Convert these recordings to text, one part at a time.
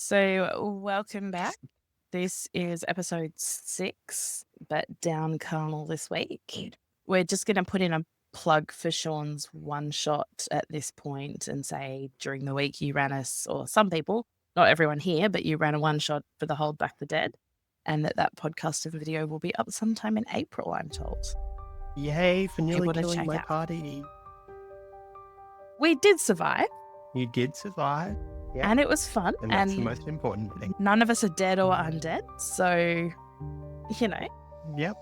So, welcome back. This is episode 6, but down Carnal this week. We're just going to put in a plug for Sean's one shot at this point and say during the week you ran us, or some people, not everyone here, but you ran a one shot for the Hold Back the Dead, and that podcast and video will be up sometime in April, I'm told. Yay for nearly People to killing check my out. party. We did survive, You did survive. Yeah. and it was fun, And that's the most important thing. none of us are dead or undead, so, Yep.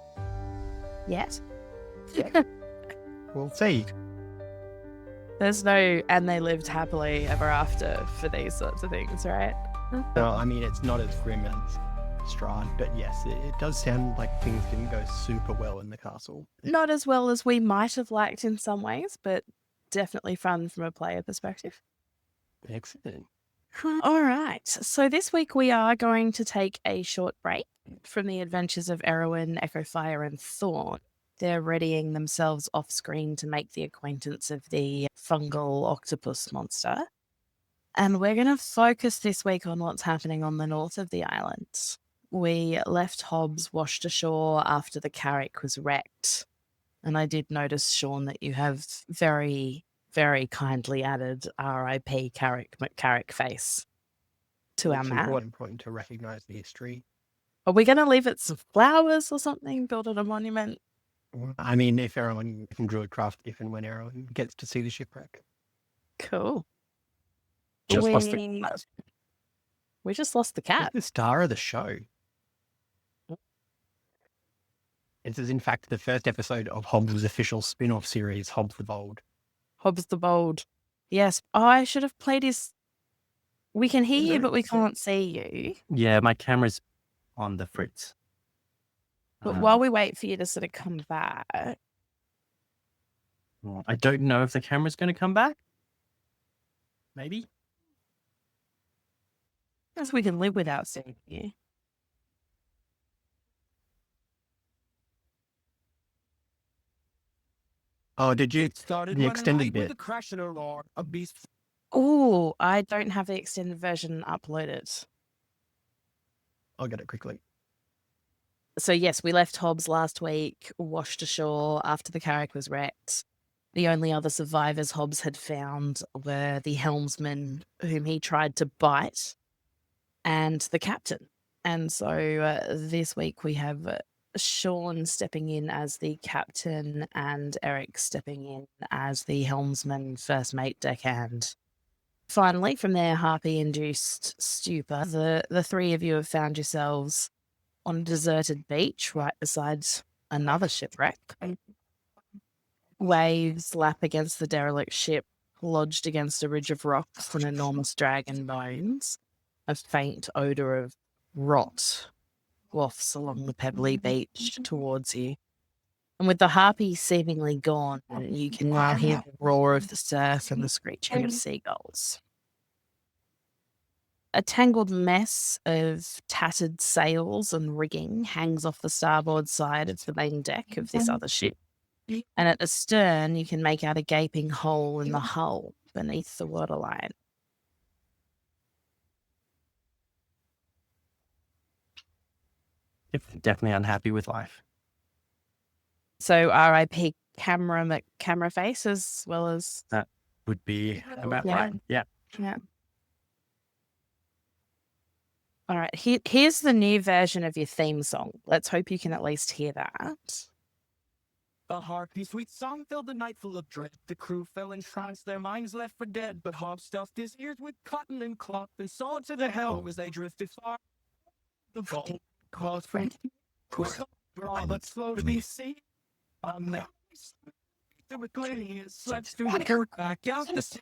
yet. We'll see. There's no, and they lived happily ever after for these sorts of things, right? No, I mean, it's not as grim as Strahd, but yes, it does sound like things didn't go super well in the castle. Not as well as we might have liked in some ways, but definitely fun from a player perspective. Excellent. All right. So this week we are going to take a short break from the adventures of Erwin, Echofire, and Thorn. They're readying themselves off screen to make the acquaintance of the fungal octopus monster. And we're going to focus this week on what's happening on the north of the island. We left Hobbs washed ashore after the Carrick was wrecked. And I did notice, Sean, that you have very, very kindly added R.I.P. Carrick McCarrick face to our It's map. important to recognise the history. Are we going to leave it some flowers or something, build it a monument? I mean, if everyone can Druidcraft, if and when everyone gets to see the shipwreck. Cool. Just lost We just lost the cat. It's the star of the show. It is, in fact, the first episode of Hobbes' official spin-off series, Hobbs the Bold. Hobbs the Bold. Yes. Oh, I should have played his... We can hear you, but we can't see you. Yeah, my camera's on the fritz. But while we wait for you to sort of come back... I don't know if the camera's going to come back. Maybe. Guess we can live without seeing you. Oh, did you? The extended bit. Oh, I don't have the extended version uploaded. I'll get it quickly. So yes, we left Hobbs last week, washed ashore after the Carrick was wrecked. The only other survivors Hobbs had found were the helmsman whom he tried to bite and the captain. And so this week we have Sean stepping in as the captain and Eric stepping in as the helmsman, first mate, deckhand. Finally, from their harpy-induced stupor, the three of you have found yourselves on a deserted beach right beside another shipwreck. Waves lap against the derelict ship, lodged against a ridge of rocks and enormous dragon bones. A faint odour of rot wafts along the pebbly beach towards you. And with the harpy seemingly gone, you can now hear the roar of the surf and the screeching of seagulls. A tangled mess of tattered sails and rigging hangs off the starboard side of the main deck of this other ship. And at the stern, you can make out a gaping hole in the hull beneath the waterline. Definitely unhappy with life. So R.I.P. camera face as well as... That would be about Yeah. right. Yeah. Yeah. All right, here's the new version of your theme song. Let's hope you can at least hear that. A hearty sweet song filled the night full of dread. The crew fell in trance, their minds left for dead. But Hobbs stuffed his ears with cotton and cloth and soared to the hell as they drifted far. The vault calls for quick, raw but slow to be seen. On the the McLean slept through the dirt back out the sea.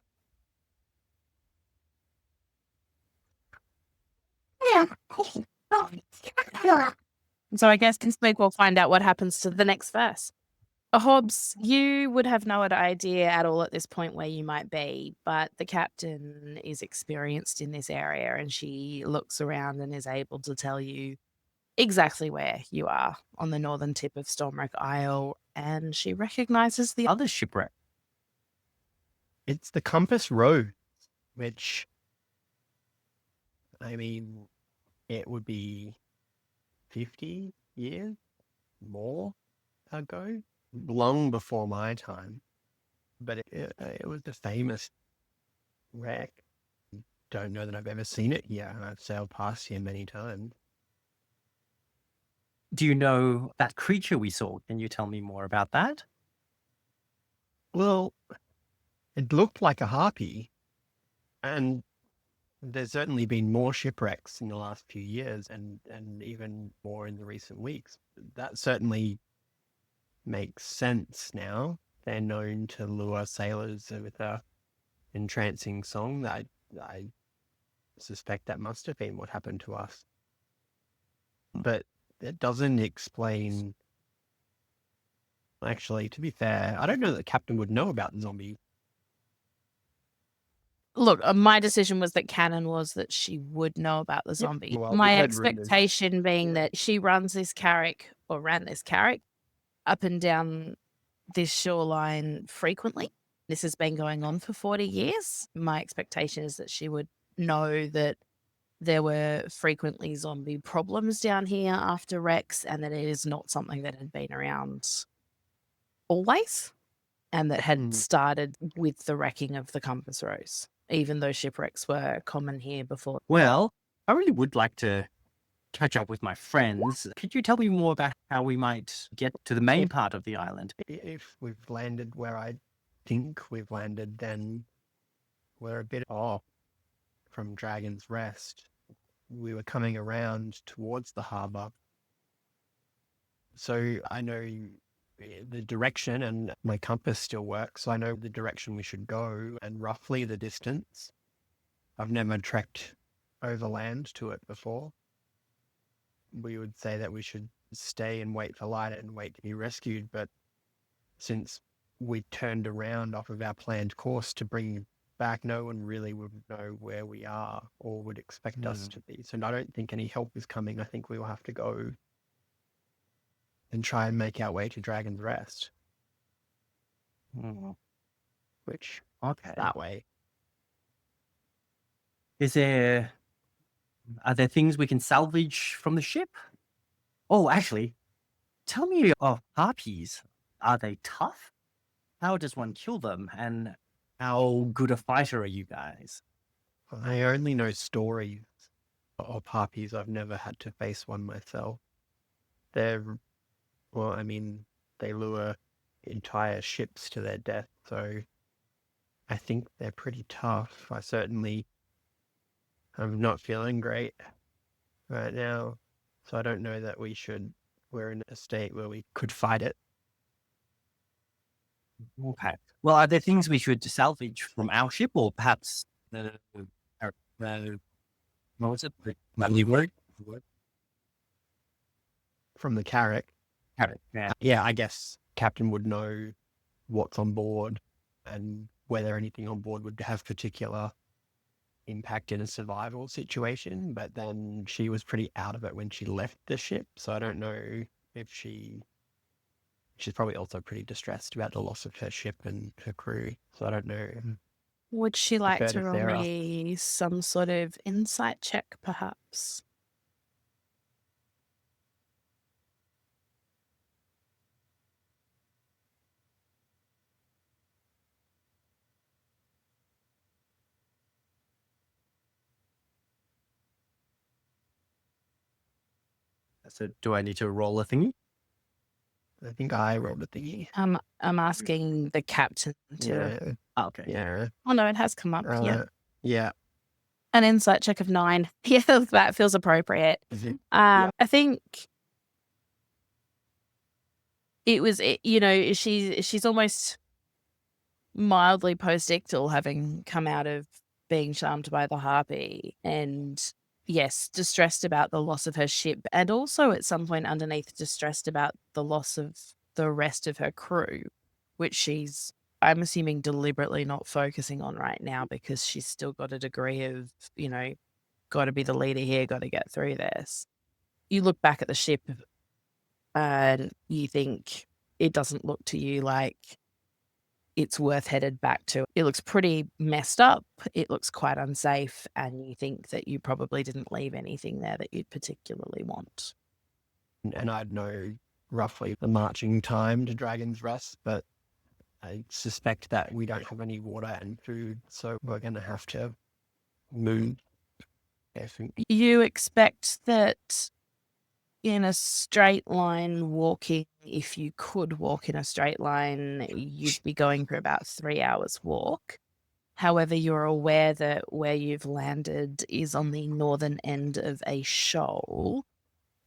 So I guess this week we'll find out what happens to the next verse. Hobbs, you would have no idea at all at this point where you might be, but the captain is experienced in this area and she looks around and is able to tell you exactly where you are on the northern tip of Stormwreck Isle, and she recognizes the other shipwreck. It's the Compass Road, which I mean, it would be 50 years more ago, long before my time. But it was a famous wreck. Don't know that I've ever seen it here, and I've sailed past here many times. Do you know that creature we saw? Can you tell me more about that? Well, it looked like a harpy, and there's certainly been more shipwrecks in the last few years, and even more in the recent weeks. That certainly makes sense now. They're known to lure sailors with a entrancing song. That I suspect that must have been what happened to us. But it doesn't explain. Actually, to be fair, I don't know that the captain would know about the zombie. Look, my decision was that canon was that she would know about the zombie. well, My we've heard rumours. expectation being Yeah. that she runs this carrick or ran this carrick up and down this shoreline frequently. This has been going on for 40 years. My expectation is that she would know that there were frequently zombie problems down here after wrecks, and that it is not something that had been around always, and that had started with the wrecking of the Compass Rose, even though shipwrecks were common here before. Well, I really would like to catch up with my friends. Could you tell me more about how we might get to the main part of the island? If we've landed where I think we've landed, then we're a bit off from Dragon's Rest. We were coming around towards the harbour. So I know the direction, and my compass still works, so I know the direction we should go and roughly the distance. I've never trekked overland to it before. We would say that we should stay and wait for light and wait to be rescued, but since we turned around off of our planned course to bring you back, no one really would know where we are or would expect us to be. So I don't think any help is coming. I think we will have to go and try and make our way to Dragon's Rest. Which, Okay. that way. Are there things we can salvage from the ship? Oh, actually, tell me of harpies. Are they tough? How does one kill them? And how good a fighter are you guys? I only know stories of harpies. I've never had to face one myself. They lure entire ships to their death, so I think they're pretty tough. I'm not feeling great right now, so I don't know that we're in a state where we could fight it. Okay. Well, are there things we should salvage from our ship, or perhaps what was it? The word? From the carrack? Carrack, yeah. Yeah, I guess captain would know what's on board and whether anything on board would have particular impact in a survival situation, but then she was pretty out of it when she left the ship, so I don't know if she's probably also pretty distressed about the loss of her ship and her crew, so I don't know. Would she like Prefer to to roll Sarah. me some sort of insight check, perhaps? So do I need to roll a thingy? I think I rolled a thingy. I'm asking the captain to. Yeah. Oh, okay. Yeah. Oh no, it has come up. Yeah, Yeah. an insight check of 9. Yeah, that feels appropriate. Mhm. I think it was. She's almost mildly post-ictal, having come out of being charmed by the harpy, and yes, distressed about the loss of her ship, and also at some point underneath distressed about the loss of the rest of her crew, which she's, I'm assuming, deliberately not focusing on right now because she's still got a degree of, got to be the leader here, got to get through this. You look back at the ship and you think it doesn't look to you like it's worth headed back to. It looks pretty messed up. It looks quite unsafe, and you think that you probably didn't leave anything there that you'd particularly want. And I'd know roughly the marching time to Dragon's Rest, but I suspect that we don't have any water and food, so we're going to have to move. I think. You expect that in a straight line walking, if you could walk in a straight line, you'd be going for about 3 hours walk. However, you're aware that where you've landed is on the northern end of a shoal,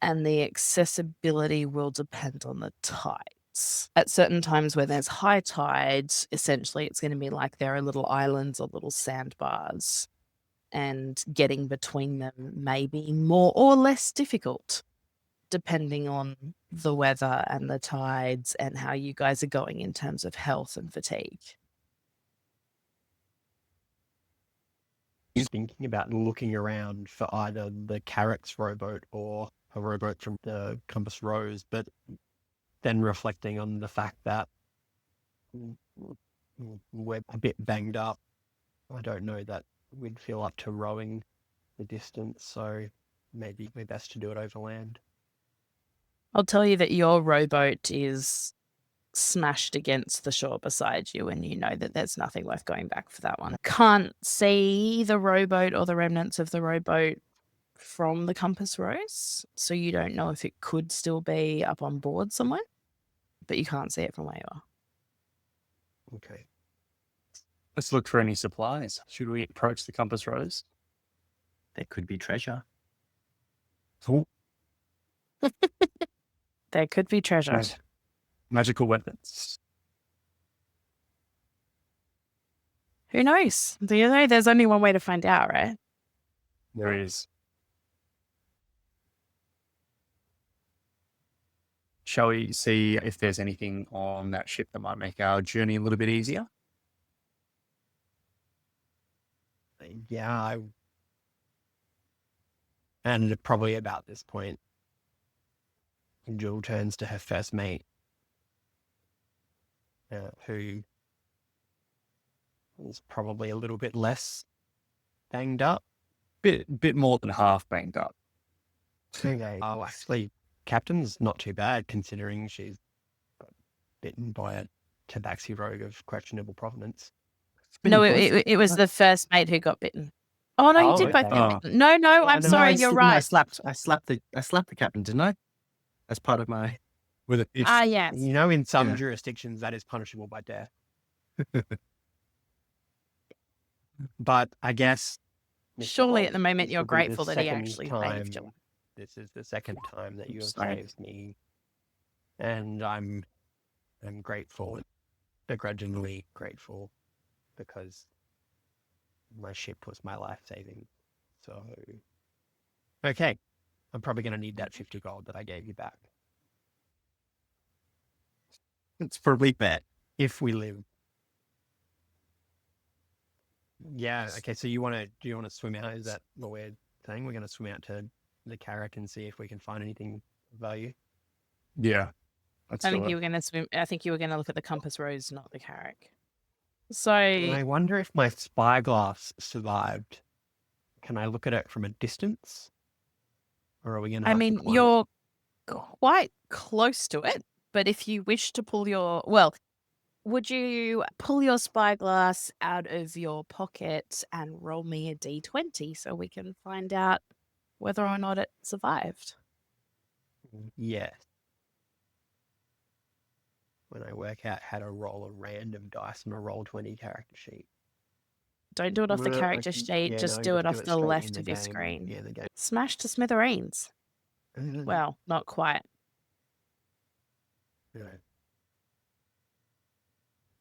and the accessibility will depend on the tides. At certain times when there's high tides, essentially it's going to be like there are little islands or little sandbars, and getting between them may be more or less difficult, depending on the weather and the tides and how you guys are going in terms of health and fatigue. He's thinking about looking around for either the Carrick's rowboat or a rowboat from the Compass Rose, but then reflecting on the fact that we're a bit banged up. I don't know that we'd feel up to rowing the distance, so maybe we're best to do it overland. I'll tell you that your rowboat is smashed against the shore beside you, and you know that there's nothing worth going back for that one. Can't see the rowboat or the remnants of the rowboat from the Compass Rose, so you don't know if it could still be up on board somewhere, but you can't see it from where you are. Okay. Let's look for any supplies. Should we approach the Compass Rose? There could be treasure. Oh, There could be treasure. magical weapons. Who knows? Do you know there's only one way to find out, right? There is. Shall we see if there's anything on that ship that might make our journey a little bit easier? Yeah, and probably about this point, Jewel turns to her first mate, who is probably a little bit less banged up. Bit more than half banged up. Okay. Oh, actually, Captain's not too bad considering she's got bitten by a tabaxi rogue of questionable provenance. No, it was the first mate who got bitten. Oh no, you did both okay. get bitten. No, I'm no, sorry, I you're didn't. right. I slapped the captain, didn't I? As part of my. With a fish. Ah, yes. You know, in some Yeah. jurisdictions, that is punishable by death. But I guess... Mr. Surely Hobbs, at the moment this you're will be the grateful that he second actually time- saved you. This is the second time that you have Sorry. saved me. And I'm grateful, begrudgingly grateful, because my ship was my life-saving. So, okay. I'm probably going to need that 50 gold that I gave you back. It's probably fair. If we live. Yeah, okay, so do you want to swim out? Is that what we're saying? We're going to swim out to the Carrick and see if we can find anything of value? Yeah. Let's I do think it. you were going to swim. I think you were going to look at the Compass Rose, not the Carrick. So I wonder if my spyglass survived. Can I look at it from a distance? Or are we going to I mean, climb? you're quite close to it, but if you wish to pull would you pull your spyglass out of your pocket and roll me a d20 so we can find out whether or not it survived? Yes. When I work out how to roll a random dice on a Roll20 character sheet. Don't do it off the Well, character actually, sheet, yeah, just no, do it off straight the in left the of your game. screen. Yeah, the game. Smash to smithereens. Mm. Well, not quite. Yeah.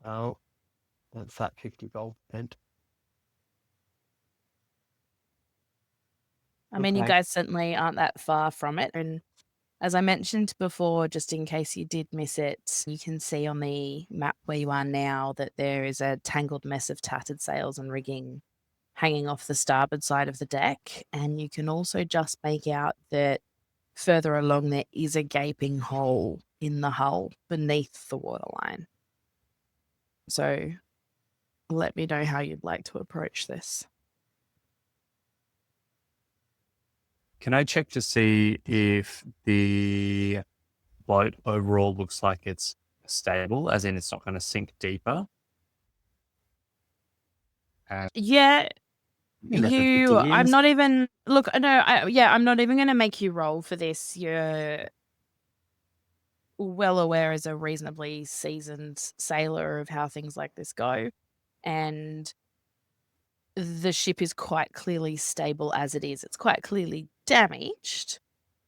Well, that's that 50 gold spent. I mean, you Okay. guys certainly aren't that far from it. And as I mentioned before, just in case you did miss it, you can see on the map where you are now that there is a tangled mess of tattered sails and rigging hanging off the starboard side of the deck. And you can also just make out that further along there is a gaping hole in the hull beneath the waterline. So let me know how you'd like to approach this. Can I check to see if the boat overall looks like it's stable, as in it's not going to sink deeper? And Yeah, I'm not even, look, no, I'm not even going to make you roll for this. You're well aware as a reasonably seasoned sailor of how things like this go. And the ship is quite clearly stable as it is. It's quite clearly damaged,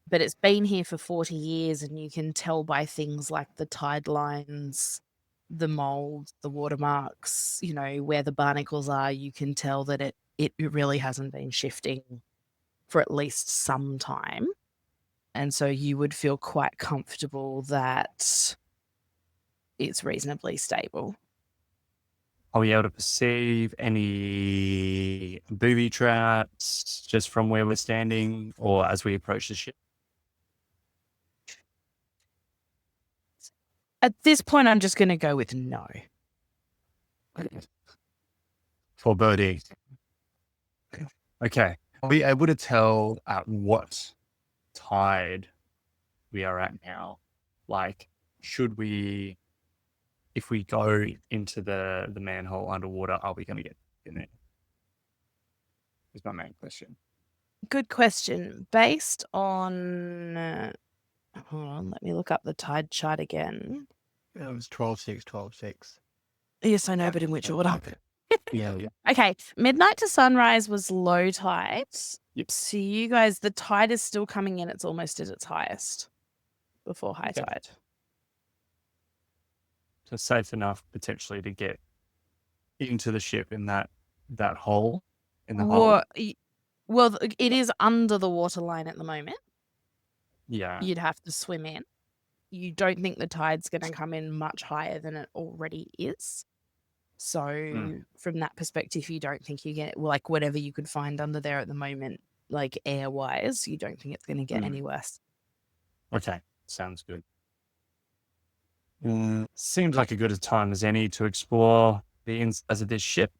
but it's been here for 40 years, and you can tell by things like the tide lines, the mold, the watermarks, where the barnacles are. You can tell that it really hasn't been shifting for at least some time. And so you would feel quite comfortable that it's reasonably stable. are we able to perceive any booby traps just from where we're standing or as we approach the ship? At this point, I'm just going to go with no. For birdie. Okay. Are we able to tell at what tide we are at now? Like, should we, if we go into the manhole underwater, are we going to get in there? Is my main question. Good question. Based on, hold on, let me look up the tide chart again. It was 12-6, 12-6. Yes, I know, but in which order? Yeah. Okay, midnight to sunrise was low tide. Yep. So you guys, the tide is still coming in. It's almost at its highest before high Okay. tide. So safe enough potentially to get into the ship in that hole in the hull. Well, it is under the waterline at the moment. Yeah. You'd have to swim in. You don't think the tide's going to come in much higher than it already is. So from that perspective, you don't think you get, like, whatever you could find under there at the moment, like air-wise, you don't think it's going to get any worse. Okay. Sounds good. Seems like a good a time as any to explore the insides of this ship.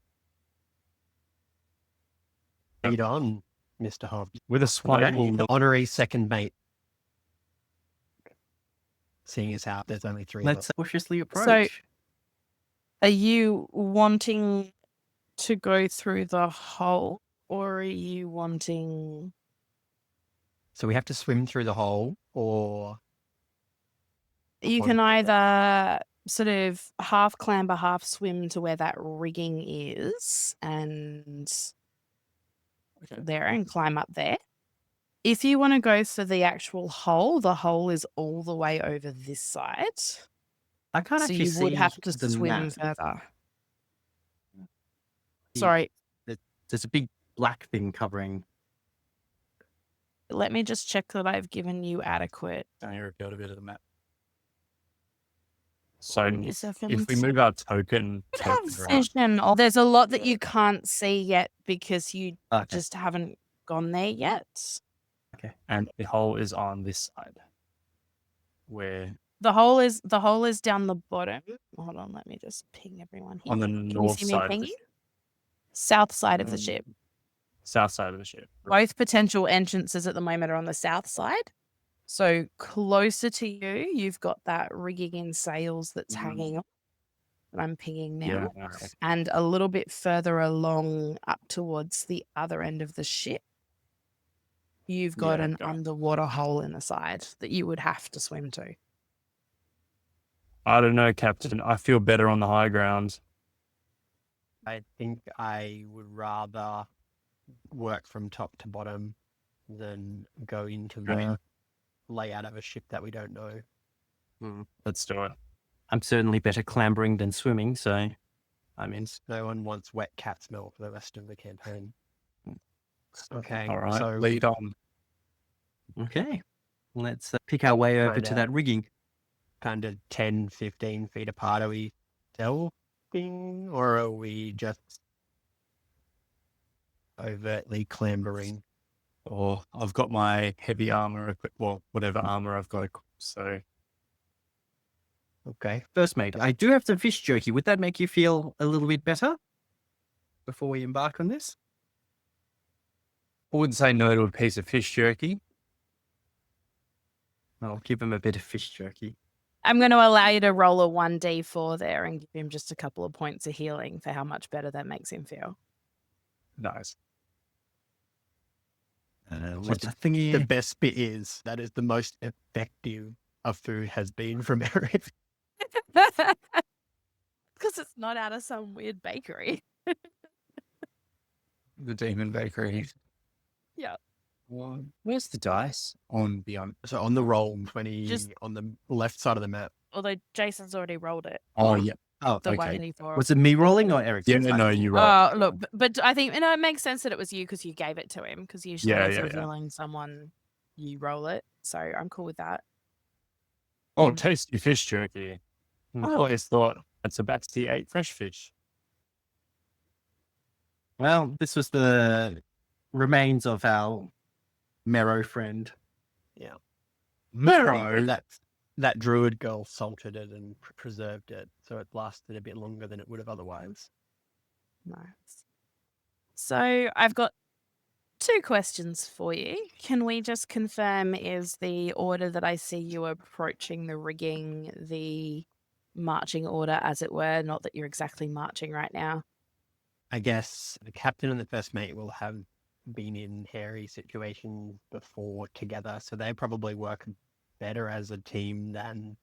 Lead on, Mr. Hobbs. With a swing. Honorary second mate. Seeing as how there's only three of Let's us. cautiously approach. Are you wanting to go through the hole, or are you wanting... So we have to swim through the hole, or... You can either sort of half clamber, half swim to where that rigging is and there and climb up there. If you want to go for the actual hole, the hole is all the way over this side. I can't So actually you see would have to the swim map. further. Sorry, There's a big black thing covering. let me just check that I've given you adequate. I revealed a bit of the map. So if we Seconds. move our token around, Vision. Oh, there's a lot that you can't see yet because you Okay. just haven't gone there yet. and the hole is on this side, where The hole is down the bottom. Hold on, let me just ping everyone here. on the Can you north see me side, of ping the you? South side of the ship. south side of the ship. Both potential entrances at the moment are on the south side. So closer to you, you've got that rigging in sails that's hanging on that I'm pinging now. Yeah. And a little bit further along up towards the other end of the ship, you've got Yeah, an okay. underwater hole in the side that you would have to swim to. I don't know, Captain. I feel better on the high ground. I think I would rather work from top to bottom than go into the layout of a ship that we don't know. Let's do it. I'm certainly better clambering than swimming, so I'm in. No one wants wet cat smell for the rest of the campaign. Okay, All right. so Lead on. Okay. Let's pick our way over to Kinda. that rigging. kind of 10, 15 feet apart. Are we delving or are we just overtly clambering? Or I've got my heavy armor equipped. Well, whatever armor I've got equipped. So Okay. First mate, I do have some fish jerky. Would that make you feel a little bit better before we embark on this? I wouldn't say no to a piece of fish jerky. I'll give him a bit of fish jerky. I'm going to allow you to roll a 1d4 there and give him just a couple of points of healing for how much better that makes him feel. Nice. What's the thingy? The best bit is that is the most effective a food has been from Eric. Because it's not out of some weird bakery. The Demon Bakery. Yeah. Where's the dice on the So on the roll 20 Just- on the left side of the map. Although Jason's already rolled it. Oh, yeah. Oh, The Okay. 1d4. was it me rolling or Eric? Yeah, no, you're right. Oh, look, but I think, it makes sense that it was you because you gave it to him. Because usually Yeah, if yeah, you're yeah. healing someone, you roll it. So I'm cool with that. Oh, tasty fish jerky. I always thought Sebastian ate fresh fish. Well, this was the remains of our marrow friend. Yeah. Marrow. That druid girl salted it and preserved it, so it lasted a bit longer than it would have otherwise. Nice. So I've got 2 questions for you. Can we just confirm, is the order that I see you approaching the rigging the marching order, as it were? Not that you're exactly marching right now. I guess the captain and the first mate will have been in hairy situations before together, so they probably work better as a team than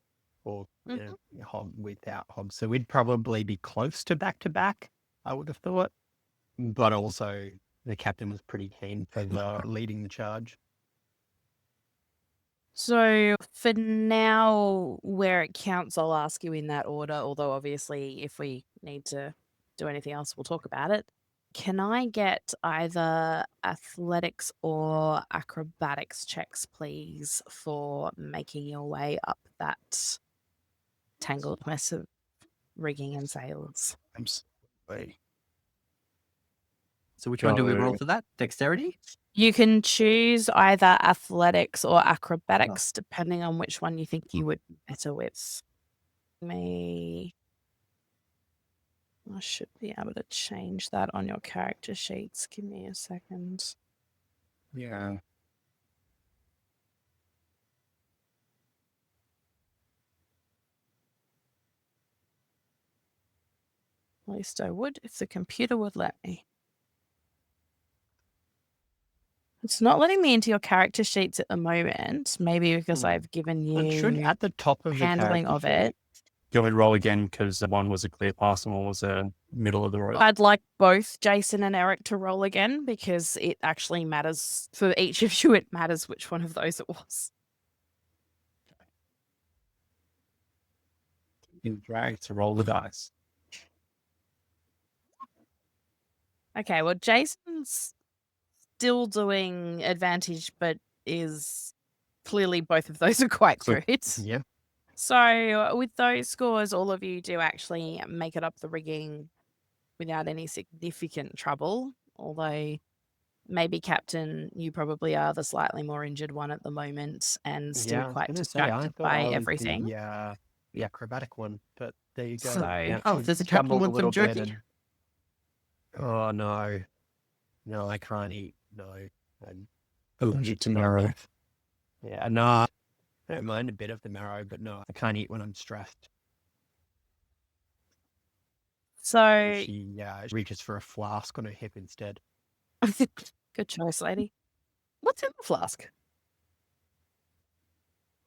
without Hobbs. So we'd probably be close to back, I would have thought. But also the captain was pretty keen for leading the charge. So for now, where it counts, I'll ask you in that order. Although obviously, if we need to do anything else, we'll talk about it. Can I get either athletics or acrobatics checks, please, for making your way up that tangled mess of rigging and sails? Absolutely. So which one do we roll So- for that? Dexterity? You can choose either athletics or acrobatics, depending on which one you think you would be better with. I should be able to change that on your character sheets. Give me a second. Yeah. At least I would if the computer would let me. It's not letting me into your character sheets at the moment. Maybe because I've given It should you at the top of the handling character of it. Do you want me to roll again because one was a clear pass and one was a middle of the road? I'd like both Jason and Eric to roll again because it actually matters for each of you. It matters which one of those it was. In drag to roll the dice. Okay, well, Jason's still doing advantage, but is clearly both of those are quite Good. good. Yeah. So with those scores, all of you do actually make it up the rigging without any significant trouble. Although maybe Captain, you probably are the slightly more injured one at the moment and still I was quite gonna say, I distracted thought by I was everything. the acrobatic one, but there you go. So- Yeah. Oh, does the captain Jumbled a want some little bit jerky? and- Oh no. No, I can't eat. No. I'm Allergic to not marrow. enough. Yeah, no. I don't mind a bit of the marrow, but no, I can't eat when I'm stressed. So She reaches for a flask on her hip instead. good choice, lady. What's in the flask?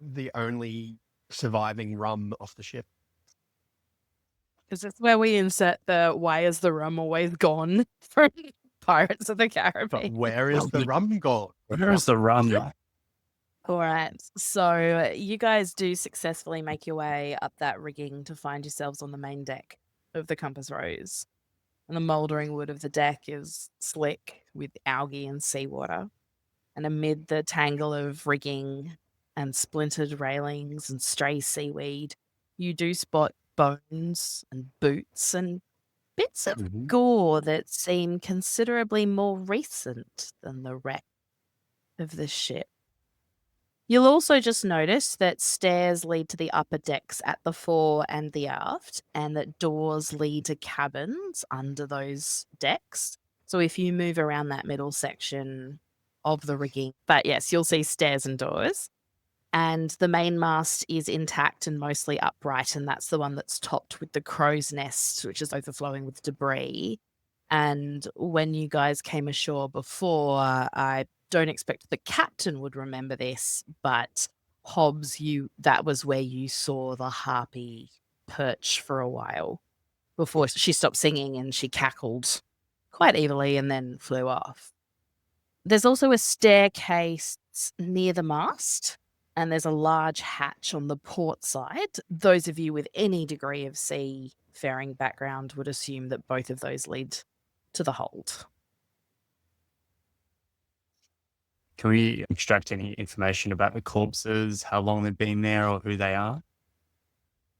The only surviving rum off the ship. Because it's where we insert the why is the rum always gone from Pirates of the But Caribbean. where is the rum gone? Where's the run? All right. So you guys do successfully make your way up that rigging to find yourselves on the main deck of the Compass Rose. And the mouldering wood of the deck is slick with algae and seawater. And amid the tangle of rigging and splintered railings and stray seaweed, you do spot bones and boots and bits of Mhm. gore that seem considerably more recent than the wreck of the ship. You'll also just notice that stairs lead to the upper decks at the fore and the aft, and that doors lead to cabins under those decks. So if you move around that middle section of the rigging, but yes, you'll see stairs and doors. And the main mast is intact and mostly upright, and that's the one that's topped with the crow's nest, which is overflowing with debris. And when you guys came ashore before, I don't expect the captain would remember this, but Hobbs, that was where you saw the harpy perch for a while before she stopped singing and she cackled quite evilly and then flew off. There's also a staircase near the mast, and there's a large hatch on the port side. Those of you with any degree of seafaring background would assume that both of those lead to the hold. Can we extract any information about the corpses, how long they've been there, or who they are?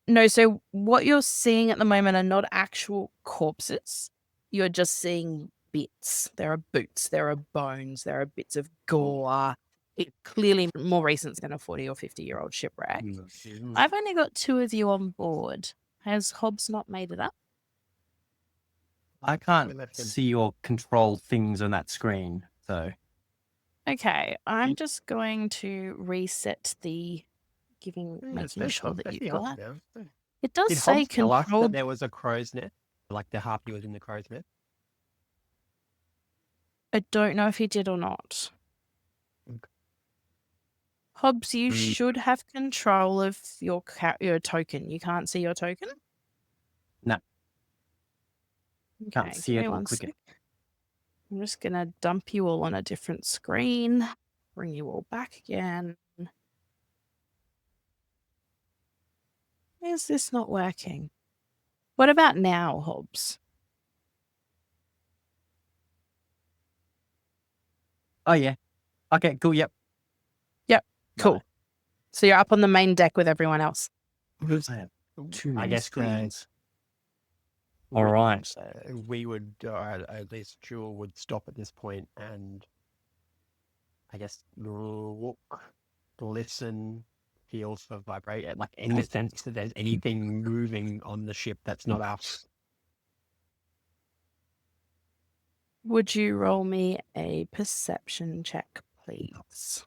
No, so what you're seeing at the moment are not actual corpses. You're just seeing bits. There are boots, there are bones, there are bits of gore. Clearly more recent than a 40 or 50-year-old shipwreck. I've only got 2 of you on board. Has Hobbs not made it up? I can't see or control things on that screen, so Okay, I'm just going to reset the making sure that you've got. It does Did say Hobbs tell us control. that there was a crow's nest? Like the harpy was in the crow's nest? I don't know if he did or not. Okay. Hobbs, you should have control of your token. You can't see your token? No. Okay, Can't see give it me or one click sec. it. I'm just going to dump you all on a different screen. Bring you all back again. Is this not working? What about now, Hobbs? Oh yeah. Okay, cool, yep. Cool. So you're up on the main deck with everyone else. I have too I many guess screens. All right. we would, at least Jewel would stop at this point and I guess look, listen, feel for vibrate, like any sense that there's anything moving on the ship that's not us. Would you roll me a perception check, please?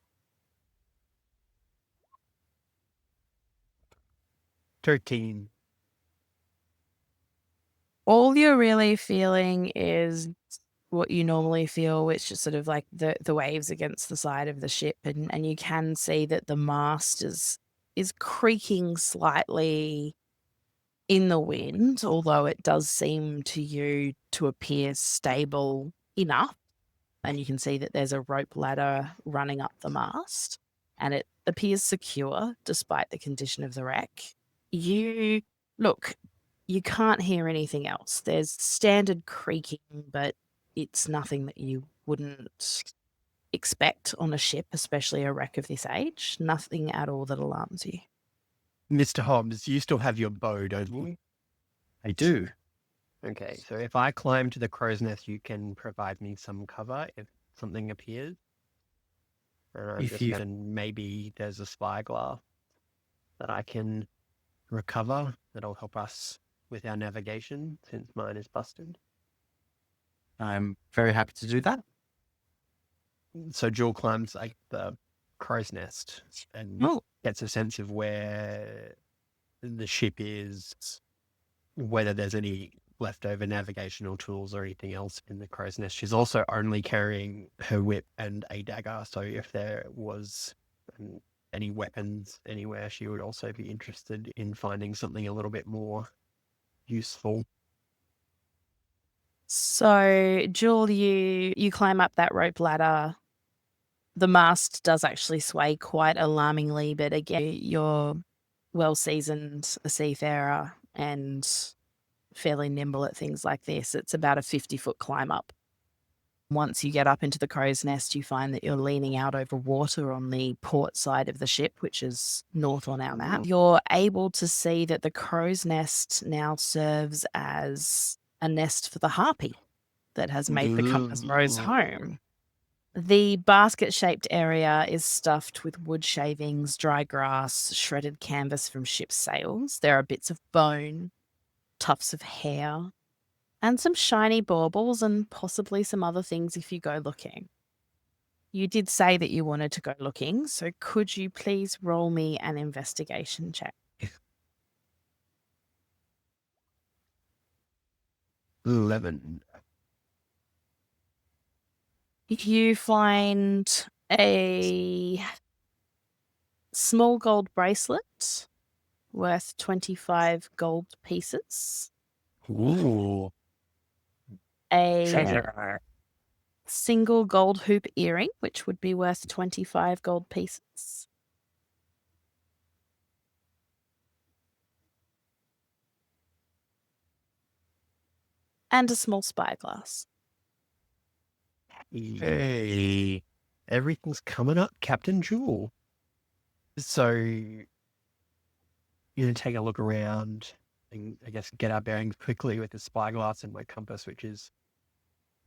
13. All you're really feeling is what you normally feel, which is sort of like the waves against the side of the ship, and you can see that the mast is creaking slightly in the wind, although it does seem to you to appear stable enough. And you can see that there's a rope ladder running up the mast, and it appears secure despite the condition of the wreck. You can't hear anything else. There's standard creaking, but it's nothing that you wouldn't expect on a ship, especially a wreck of this age. Nothing at all that alarms you. Mr. Hobbs, you still have your bow, don't you? I do. Okay, so if I climb to the crow's nest, you can provide me some cover if something appears. And maybe there's a spyglass that I can recover that'll help us with our navigation since mine is busted. I'm very happy to do that. So Jewel climbs like the crow's nest and gets a sense of where the ship is, whether there's any leftover navigational tools or anything else in the crow's nest. She's also only carrying her whip and a dagger, so if there was any weapons anywhere, she would also be interested in finding something a little bit more useful. So, Jewel, you climb up that rope ladder. The mast does actually sway quite alarmingly, but again, you're well-seasoned a seafarer and fairly nimble at things like this. It's about a 50-foot climb up. Once you get up into the crow's nest, you find that you're leaning out over water on the port side of the ship, which is north on our map. You're able to see that the crow's nest now serves as a nest for the harpy that has made the Compass Rose home. The basket-shaped area is stuffed with wood shavings, dry grass, shredded canvas from ship's sails. There are bits of bone, tufts of hair, and some shiny baubles and possibly some other things if you go looking. You did say that you wanted to go looking, so could you please roll me an investigation check? 11. You find a small gold bracelet worth 25 gold pieces, Ooh. a Treasure. single gold hoop earring, which would be worth 25 gold pieces, and a small spyglass. Hey. Everything's coming up, Captain Jewel. So, you know, take a look around and I guess get our bearings quickly with the spyglass and my compass, which is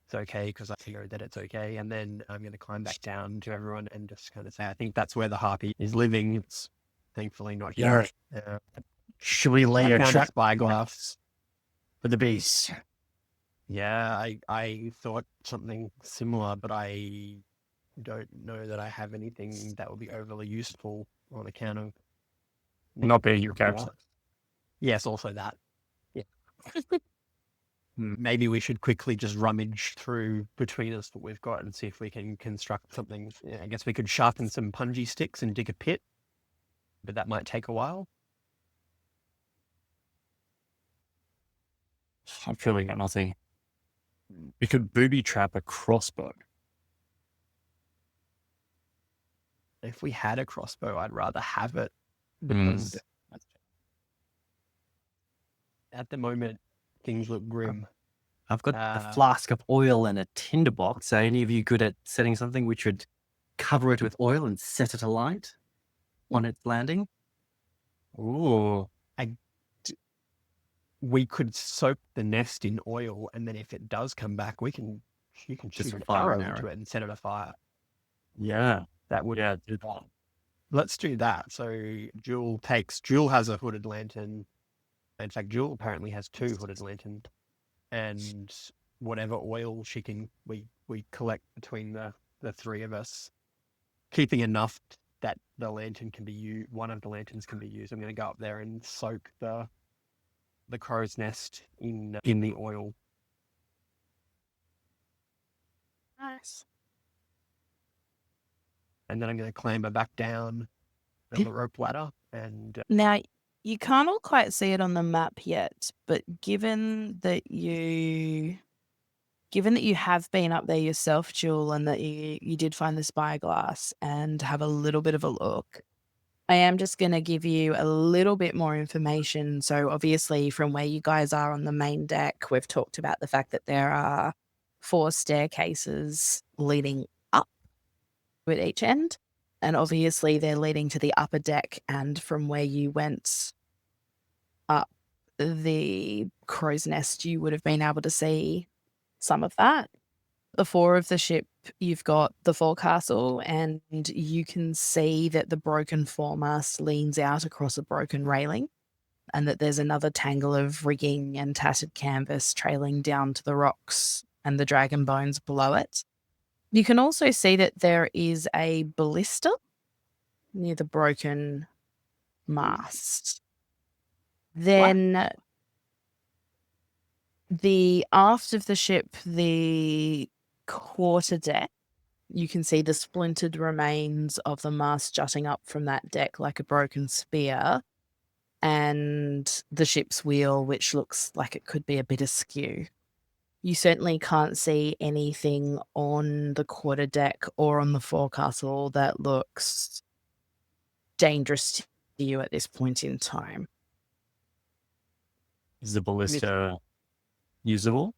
it's okay because I know that it's okay. And then I'm going to climb back down to everyone and just kind of say, I think that's where the harpy is living. It's thankfully not here. Should we lay I a found a trap spyglass. for the beast? Yeah, I thought something similar, but I don't know that I have anything that will be overly useful on account of Not being your character. Yes, also that. Yeah. Maybe we should quickly just rummage through between us what we've got and see if we can construct something. Yeah, I guess we could sharpen some punji sticks and dig a pit, but that might take a while. I'm feeling got nothing. We could booby trap a crossbow. If we had a crossbow, I'd rather have it because at the moment things look grim. I've got a flask of oil and a tinderbox. Are any of you good at setting something which would cover it with oil and set it alight on its landing? Ooh. We could soak the nest in oil, and then if it does come back, you can Just shoot an fire arrow an into arrow. it and set it afire. Yeah. That would Yeah, do that. Let's do that. So Jewel has a hooded lantern. In fact, Jewel apparently has 2 hooded lanterns, and whatever oil she can, we collect between the 3 of us, keeping enough that the lantern can be used. One of the lanterns can be used. I'm going to go up there and soak the crow's nest in the oil. Nice. And then I'm going to clamber back down on the rope ladder and Now, you can't all quite see it on the map yet, but given that you have been up there yourself, Jewel, and that you did find the spyglass and have a little bit of a look, I am just going to give you a little bit more information. So obviously from where you guys are on the main deck, we've talked about the fact that there are 4 staircases leading up at each end. And obviously they're leading to the upper deck, and from where you went up the crow's nest, you would have been able to see some of that. The fore of the ship, you've got the forecastle, and you can see that the broken foremast leans out across a broken railing, and that there's another tangle of rigging and tattered canvas trailing down to the rocks and the dragon bones below it. You can also see that there is a ballista near the broken mast. Then the aft of the ship, the quarterdeck, you can see the splintered remains of the mast jutting up from that deck like a broken spear, and the ship's wheel, which looks like it could be a bit askew. You certainly can't see anything on the quarterdeck or on the forecastle that looks dangerous to you at this point in time. Is the ballista usable?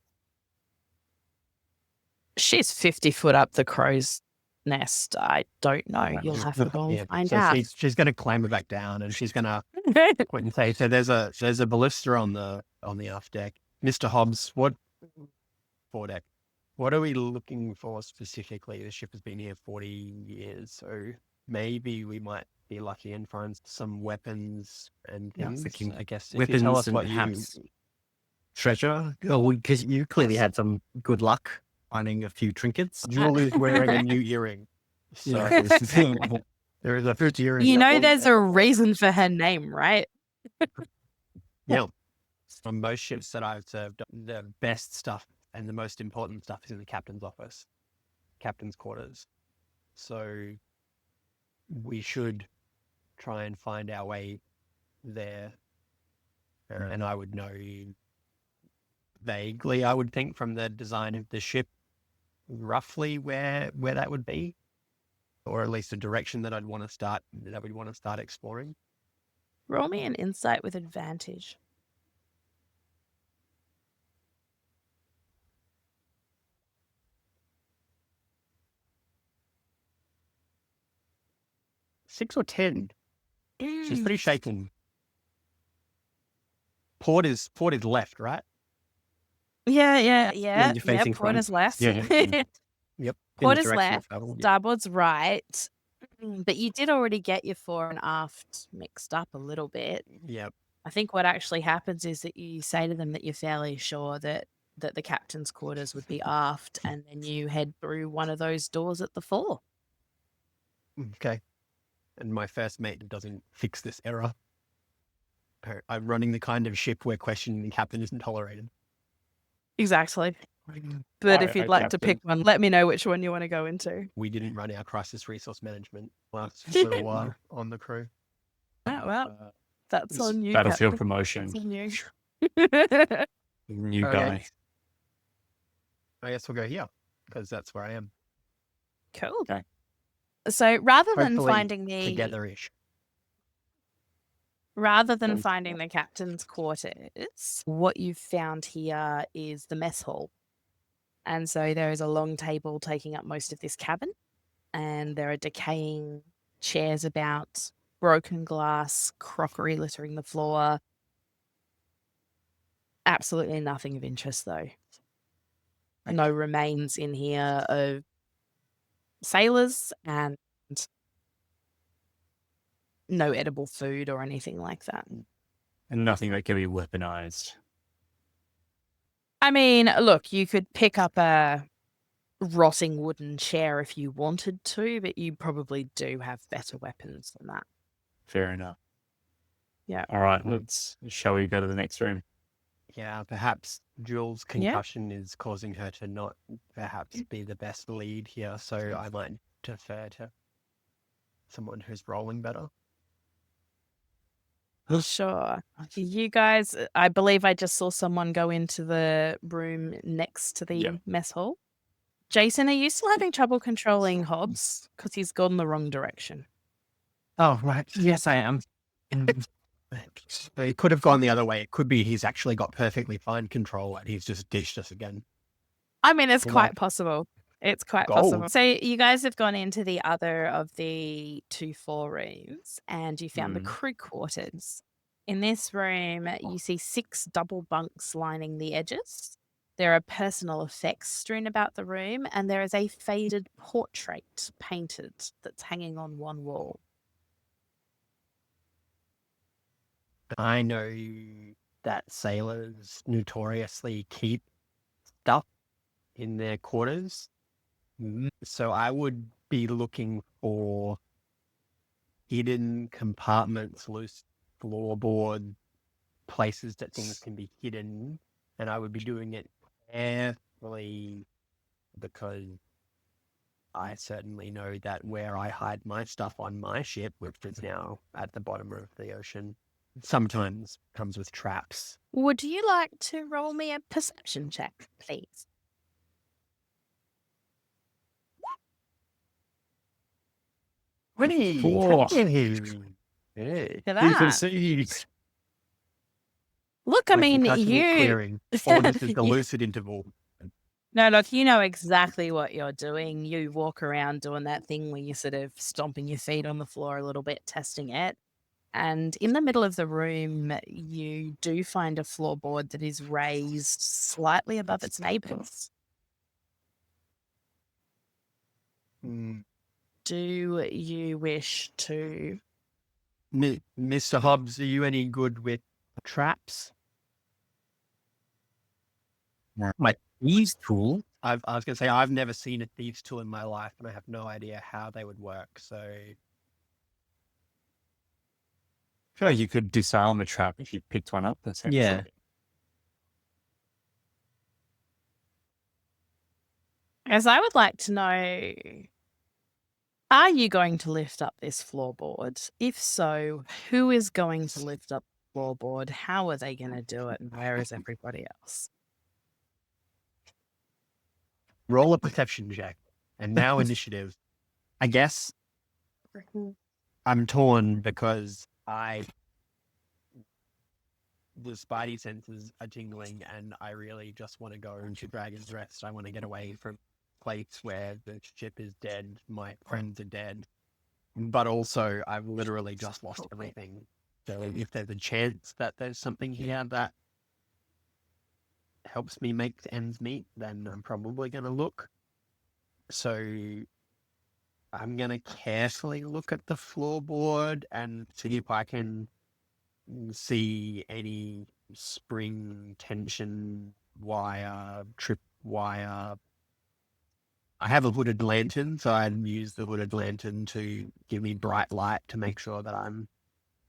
She's 50 foot up the crow's nest. I don't know. You'll have to go and find out. she's going to clamber back down, and she's going to point and say, "So there's a ballista on the aft deck, Mr. Hobbs. What foredeck?" What are we looking for specifically? The ship has been here 40 years, so maybe we might be lucky and find some weapons and Yeah, I was things. thinking I guess if you tell weapons us and what you... perhaps treasure. Oh, because you clearly had some good luck finding a few trinkets. Jewel is wearing a new earring. So Yeah. there is a first earring. You know, there's a reason for her name, right? Yeah. From most ships that I've served, the best stuff and the most important stuff is in the captain's office, captain's quarters. So we should try and find our way there. And I would know vaguely, I would think, from the design of the ship, roughly where that would be, or at least a direction that we'd want to start exploring. Roll me an insight with advantage. Six or 10. She's pretty shaken. Port is left, right? Yeah. you're facing Port front. is left. Yeah. Yep. Port the is direction of left. travel, yeah. Starboard's right. But you did already get your fore and aft mixed up a little bit. Yep. I think what actually happens is that you say to them that you're fairly sure that the captain's quarters would be aft, and then you head through one of those doors at the fore. Okay. And my first mate doesn't fix this error. I'm running the kind of ship where questioning the captain isn't tolerated. Exactly. But if Aye, you'd aye, like to Captain. pick one, let me know which one you want to go into. We didn't run our crisis resource management last little while on the crew. Well, that's on you. Battlefield Captain. promotion. That's on you. New Okay. guy. I guess we'll go here because that's where I am. Cool. Okay. So rather than Hopefully finding the together-ish. Sounds finding the captain's quarters, what you've found here is the mess hall. And so there is a long table taking up most of this cabin, and there are decaying chairs about, broken glass, crockery littering the floor. Absolutely nothing of interest, though. No remains in here of sailors, and no edible food or anything like that. And nothing that can be weaponized. I mean, look, you could pick up a rotting wooden chair if you wanted to, but you probably do have better weapons than that. Fair enough. Yeah. All right, shall we go to the next room? Yeah, perhaps Jules' concussion is causing her to not perhaps be the best lead here, so I might defer to someone who's rolling better. Sure. You guys, I believe I just saw someone go into the room next to the Yeah. mess hall. Jason, are you still having trouble controlling Hobbs? Because he's gone the wrong direction. Oh, right. Yes, I am. So it could have gone the other way. It could be he's actually got perfectly fine control and he's just dished us again. I mean, it's Well, quite possible. It's quite Gold. possible. So you guys have gone into the other of the 2 rooms, and you found the crew quarters. In this room, you see 6 double bunks lining the edges. There are personal effects strewn about the room, and there is a faded portrait painted that's hanging on one wall. I know that sailors notoriously keep stuff in their quarters. So I would be looking for hidden compartments, loose floorboard, places that things can be hidden. And I would be doing it carefully because I certainly know that where I hide my stuff on my ship, which is now at the bottom of the ocean, sometimes comes with traps. Would you like to roll me a perception check, please? Really? Four. Hey. Hey. Look at You can that. see. Look, I My mean, concussion is you... clearing. Oh, this is the lucid interval. No, look, you know exactly what you're doing. You walk around doing that thing where you're sort of stomping your feet on the floor a little bit, testing it. And in the middle of the room, you do find a floorboard that is raised slightly above its neighbors. Do you wish to? Mr. Hobbs, are you any good with traps? My thieves tool. I was going to say, I've never seen a thieves tool in my life, and I have no idea how they would work. So, I feel like you could disarm a trap if you picked one up. That's Yeah. As I would like to know, are you going to lift up this floorboard? If so, who is going to lift up the floorboard? How are they going to do it? And where is everybody else? roll a perception check, and now initiative. I guess I'm torn because the spidey senses are tingling, and I really just want to go into Dragon's Rest. I want to get away from place where the ship is dead, my friends are dead, but also I've literally just lost everything. So if there's a chance that there's something here that helps me make ends meet, then I'm probably going to look. So I'm going to carefully look at the floorboard and see if I can see any spring tension wire, trip wire. I have a hooded lantern, so I'd use the hooded lantern to give me bright light to make sure that I'm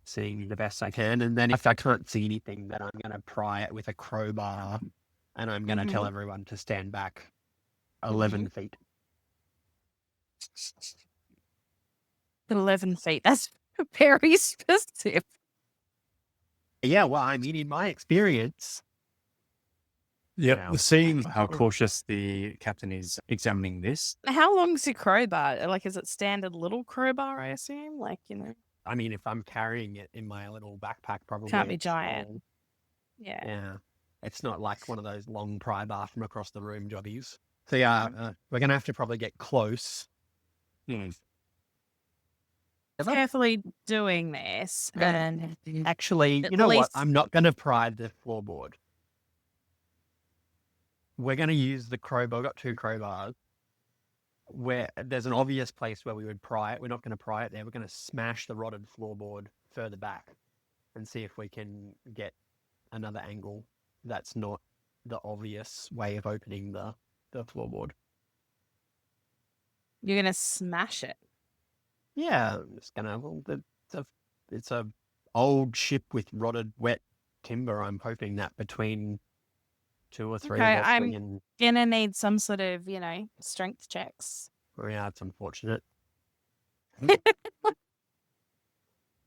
seeing the best I can. And then if I can't see anything, then I'm going to pry it with a crowbar, and I'm going to tell everyone to stand back 11 feet. 11 feet. That's very specific. Yeah, well, I mean, in my experience, Yeah, Wow. seeing how cautious the captain is examining this. How long's your crowbar? Like, is it standard little crowbar, I assume? Like, I mean, if I'm carrying it in my little backpack, probably Can't be it's giant. small. yeah. Yeah, it's not like one of those long pry bar from across the room jobbies. So yeah, we're gonna have to probably get close. Carefully doing this. And Actually, At you know what? least- I'm not gonna pry the floorboard. We're gonna use the crowbar. I've got 2 crowbars. Where there's an obvious place where we would pry it. We're not gonna pry it there. We're gonna smash the rotted floorboard further back and see if we can get another angle that's not the obvious way of opening the floorboard. you're going to smash it. Yeah, I'm just gonna. Well, it's a old ship with rotted, wet timber. I'm hoping that between 2 or 3 Okay, of us, I'm- we can. Going to need some sort of, strength checks. Oh, yeah, it's unfortunate.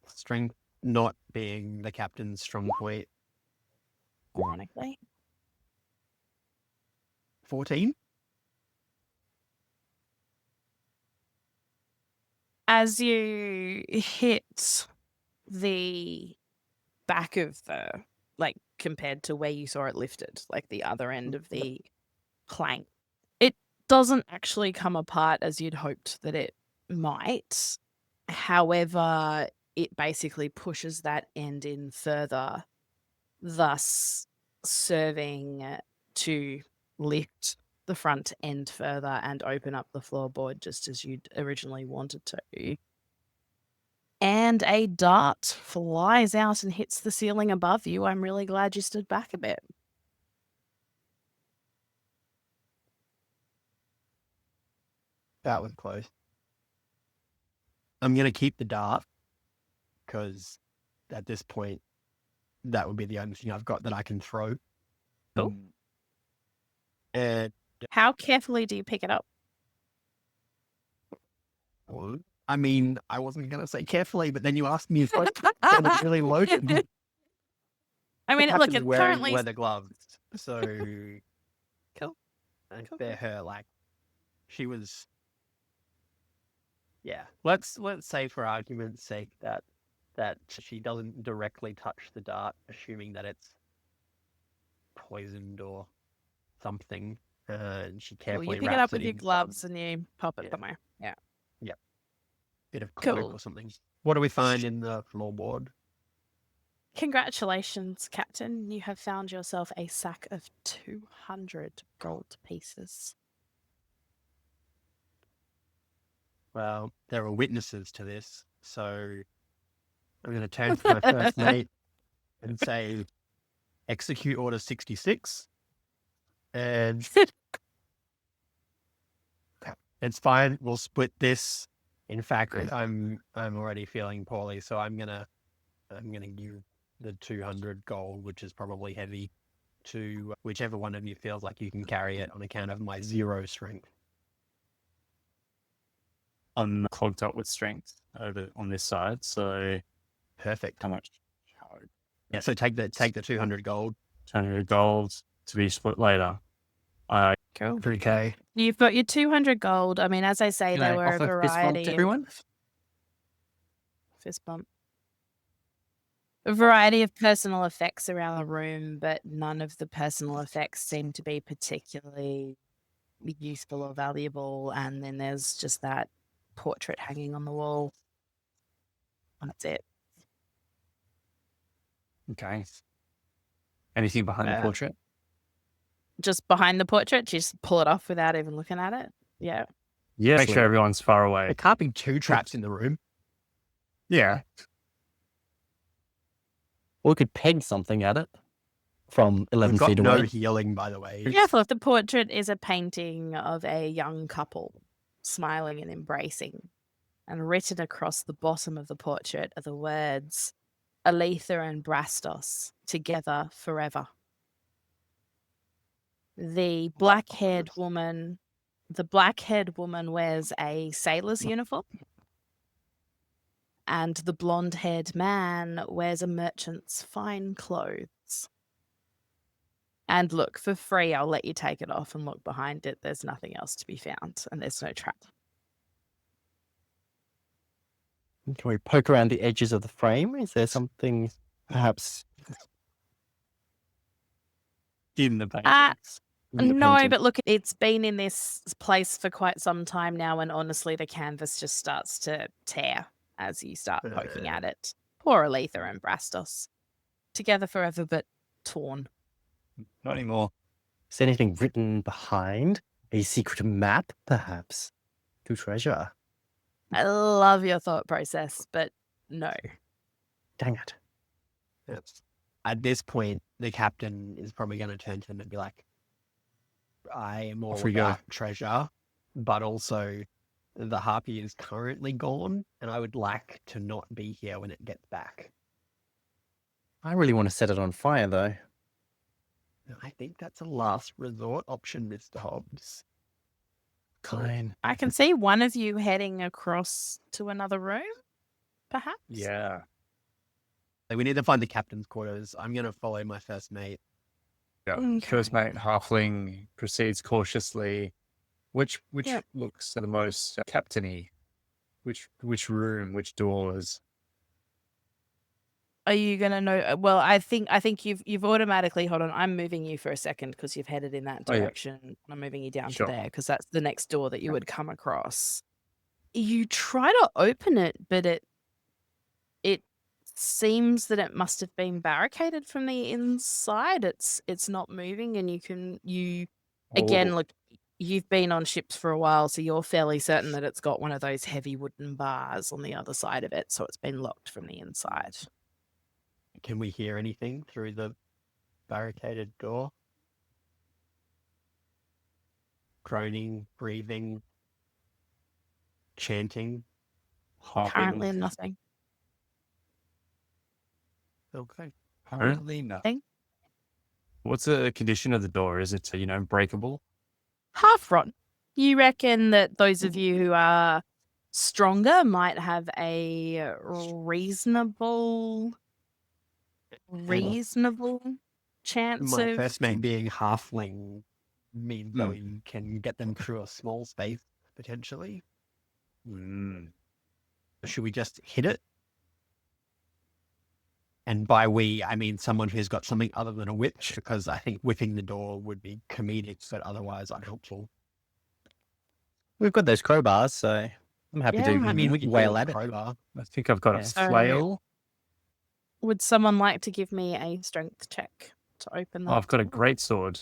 Strength not being the captain's strong point. Ironically. 14. As you hit the back of the, compared to where you saw it lifted, like the other end of the plank, it doesn't actually come apart as you'd hoped that it might. However, it basically pushes that end in further, thus serving to lift the front end further and open up the floorboard just as you'd originally wanted to. And a dart flies out and hits the ceiling above you. I'm really glad you stood back a bit. That was close. I'm gonna keep the dart because at this point, that would be the only thing I've got that I can throw. Cool. And How carefully do you pick it up? I mean, I wasn't gonna say carefully, but then you asked me if it's really loaded. I mean, The look, captain's it wearing currently leather gloves, so Cool. and Cool. they're her she was. Yeah, let's say for argument's sake that she doesn't directly touch the dart, assuming that it's poisoned or something, and she Well, carefully you pick it wraps up with your in gloves and you pop it Yeah. somewhere. Yeah. bit of cloak Cool. or something. What do we find in the floorboard? Congratulations, Captain. You have found yourself a sack of 200 gold pieces. Well, there are witnesses to this, so I'm going to turn to my first mate and say, execute Order 66. And it's fine. We'll split this. In fact, I'm already feeling poorly, so I'm gonna give the 200 gold, which is probably heavy, to whichever one of you feels like you can carry it on account of my 0 strength. I'm clogged up with strength over on this side, so Perfect. how much? Yeah, so take the 200 gold. 200 gold to be split later. Cool. 3k. You've got your 200 gold. I mean, as I say, Can there I were a offer fist bump variety to of everyone? fist bump. A variety of personal effects around the room, but none of the personal effects seem to be particularly useful or valuable. And then there's just that portrait hanging on the wall. That's it. Okay. Anything behind the portrait? Just behind the portrait, just pull it off without even looking at it. Yeah. Yeah. Make sure everyone's far away. There can't be 2 traps in the room. Yeah. Or we could peg something at it from 11 We've got feet no away. healing, by the way. Be careful if the portrait is a painting of a young couple smiling and embracing, and written across the bottom of the portrait are the words Aletha and Brastos, together forever. The black-haired woman wears a sailor's uniform, and the blonde-haired man wears a merchant's fine clothes. And look, for free, I'll let you take it off and look behind it. There's nothing else to be found, and there's no trap. Can we poke around the edges of the frame? Is there something perhaps In the paintings. No, but look, it's been in this place for quite some time now, and honestly, the canvas just starts to tear as you start poking at it. Poor Aletha and Brastos. Together forever, but torn. Not anymore. Is there anything written behind? A secret map, perhaps? To treasure? I love your thought process, but no. Dang it. Yes. At this point, the captain is probably going to turn to them and be like, I am all Off we go. about treasure, but also the harpy is currently gone, and I would like to not be here when it gets back. I really want to set it on fire, though. I think that's a last resort option, Mr. Hobbs. Fine. I can see one of you heading across to another room, perhaps? Yeah. So we need to find the captain's quarters. I'm going to follow my first mate. Yeah. Okay. First mate halfling proceeds cautiously. Which Yep. looks the most captainy? Which room? Which doors? Are you gonna know? Well, I think you've automatically. Hold on, I'm moving you for a second because you've headed in that Oh, yeah. direction. I'm moving you down Sure. to there because that's the next door that you would come across. You try to open it, but it seems that it must have been barricaded from the inside. It's not moving, and you again Oh. look. You've been on ships for a while, so you're fairly certain that it's got one of those heavy wooden bars on the other side of it, so it's been locked from the inside. Can we hear anything through the barricaded door? Groaning, breathing, chanting. Currently nothing. Okay. Apparently nothing. What's the condition of the door? Is it, breakable? Half rotten. You reckon that those of you who are stronger might have a reasonable chance My of first mate being halfling means that we can get them through a small space, potentially. Should we just hit it? And by we, I mean someone who's got something other than a whip, because I think whipping the door would be comedic, but otherwise unhelpful. We've got those crowbars, so I'm happy to I mean, we could wail wail at it. crowbar. I think I've got Yeah. a So- flail. Would someone like to give me a strength check to open that? Oh, I've got a great sword.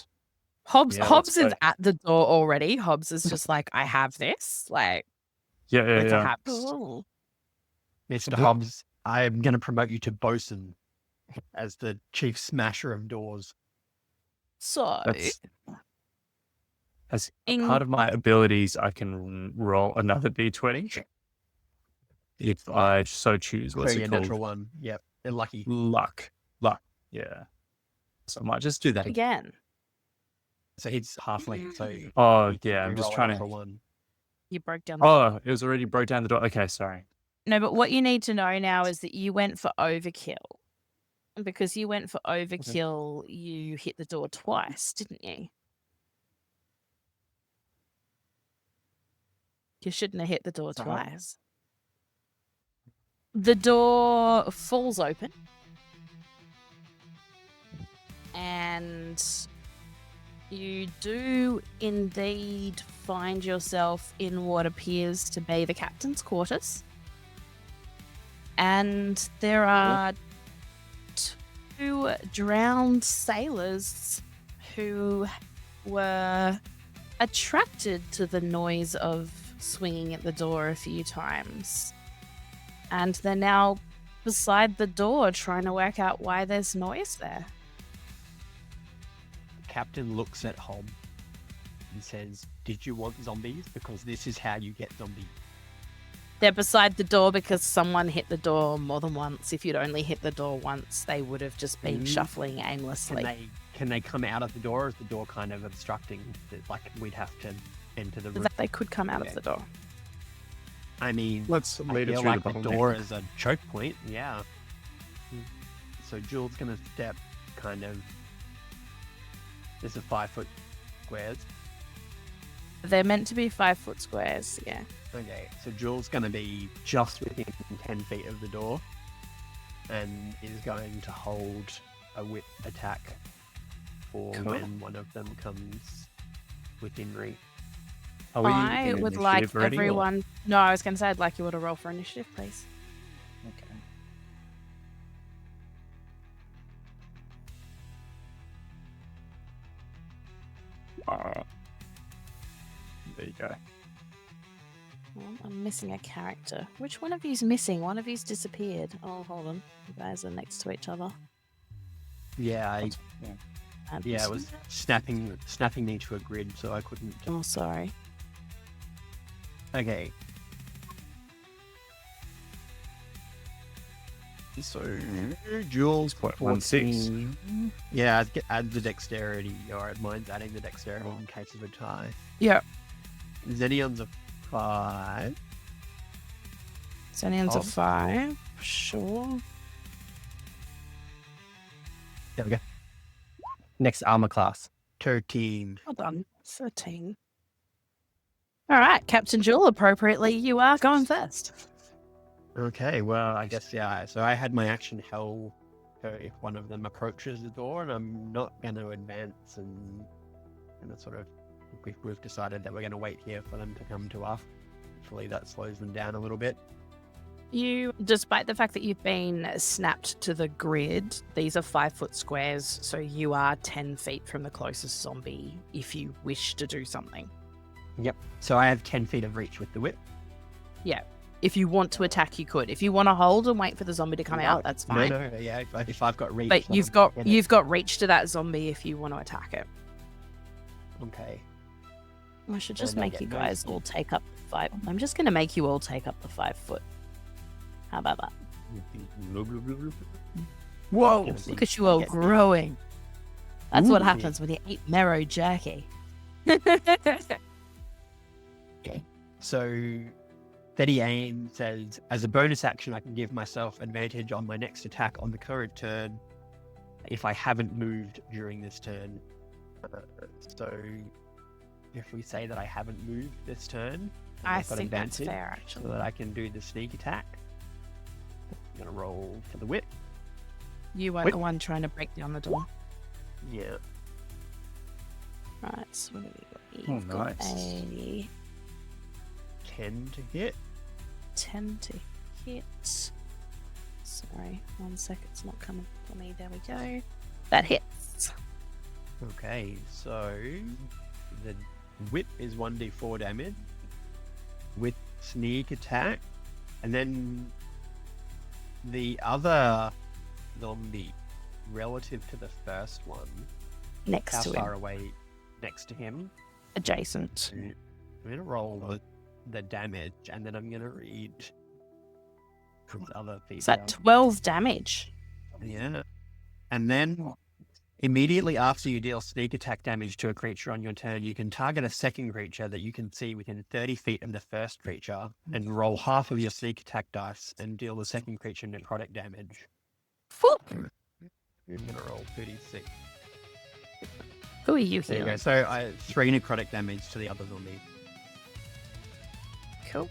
Hobbs Yeah, Hobbs let's is go. at the door already. Hobbs is just like, I have this. Like, Yeah, yeah, yeah. Perhaps, Cool. Mr. Hobbs, I'm going to promote you to bosun as the chief smasher of doors. So, That's as in- part of my abilities. I can roll another d20 if I so choose. What's So it your called? natural one. Yep. They're lucky. Luck. Yeah. So I might just do that again. again, So he's halfling. So Oh yeah, I'm just re-roll trying another to. one. you broke down the Oh, it was already broke down the door. Okay, sorry. No, but what you need to know now is that you went for overkill. And because you went for overkill, you hit the door twice, didn't you? You shouldn't have hit the door Uh-huh. twice. The door falls open. And you do indeed find yourself in what appears to be the captain's quarters. And there are two drowned sailors who were attracted to the noise of swinging at the door a few times. And they're now beside the door trying to work out why there's noise there. Captain looks at Hobbs and says, "Did you want zombies? Because this is how you get zombies." They're beside the door because someone hit the door more than once. If you'd only hit the door once, they would have just been shuffling aimlessly. Can they come out of the door? Or is the door kind of obstructing? Like we'd have to enter the room. They could come out of the door. I mean, Let's I lead us feel through like the the bottleneck. door is a choke point. Yeah. So Jules gonna step kind of. This is 5 foot squares. They're meant to be 5 foot squares, yeah. Okay, so Jules gonna be just within 10 feet of the door, and is going to hold a whip attack for Cool. when one of them comes within reach. Are we I in would like initiative already, or- everyone... No, I was going to say I'd like you all to roll for initiative, please. Okay. There you go. Oh, I'm missing a character. Which one of you's missing? One of you's disappeared. Oh, hold on. You guys are next to each other. Yeah, And yeah, it was snapping me to a grid, so I couldn't. Oh, sorry. Okay, so Jules What, 1/6? Yeah, add the dexterity. Alright, mine's adding the dexterity in case of a tie. Yeah. Xenion's a 5. Xenion's a Oh. 5. Sure. There we go. Next armor class. 13. Hold on. 13. All right, Captain Jewel, appropriately, you are going first. Okay, well, I guess, yeah. So I had my action hell if one of them approaches the door, and I'm not going to advance and sort of, we've decided that we're going to wait here for them to come to us. Hopefully that slows them down a little bit. You, despite the fact that you've been snapped to the grid, these are 5 foot squares, so you are 10 feet from the closest zombie if you wish to do something. Yep. So I have 10 feet of reach with the whip. Yeah. If you want to attack, you could. If you want to hold and wait for the zombie to come out, that's fine. No, yeah. If I've got reach, But then you've I'm gonna get got reach to that zombie if you want to attack it. it. Okay. I should just And I make get you no guys all take up 5. I'm just going to make you all take up the 5 foot. How about that? Whoa! Gonna Look see- at you all get- growing. That's what Ooh. happens when you eat marrow jerky. So Steady Aim says, as a bonus action, I can give myself advantage on my next attack on the current turn if I haven't moved during this turn. So if we say that I haven't moved this turn, then I I've got think that's advantage fair, so actually. that I can do the sneak attack. I'm going to roll for the whip. You weren't Wait. the one trying to break down the door. Yeah. Right, so what have we got? Oh, You've got nice. a 10 to hit. 10 to hit. Sorry, 1 sec, it's not coming for me. There we go. That hits. Okay, so the whip is 1d4 damage with sneak attack, and then the other zombie relative to the first one. Next How to far him. away next to him? Adjacent. I'm going to roll the damage, and then I'm going to read his other feature. Is that 12 damage? Yeah. And then immediately after you deal sneak attack damage to a creature on your turn, you can target a second creature that you can see within 30 feet of the first creature and roll half of your sneak attack dice and deal the second creature necrotic damage. Whoop. I'm going to roll 36. Who are you There you healing? go. So 3 necrotic damage to the other zombie. Cool.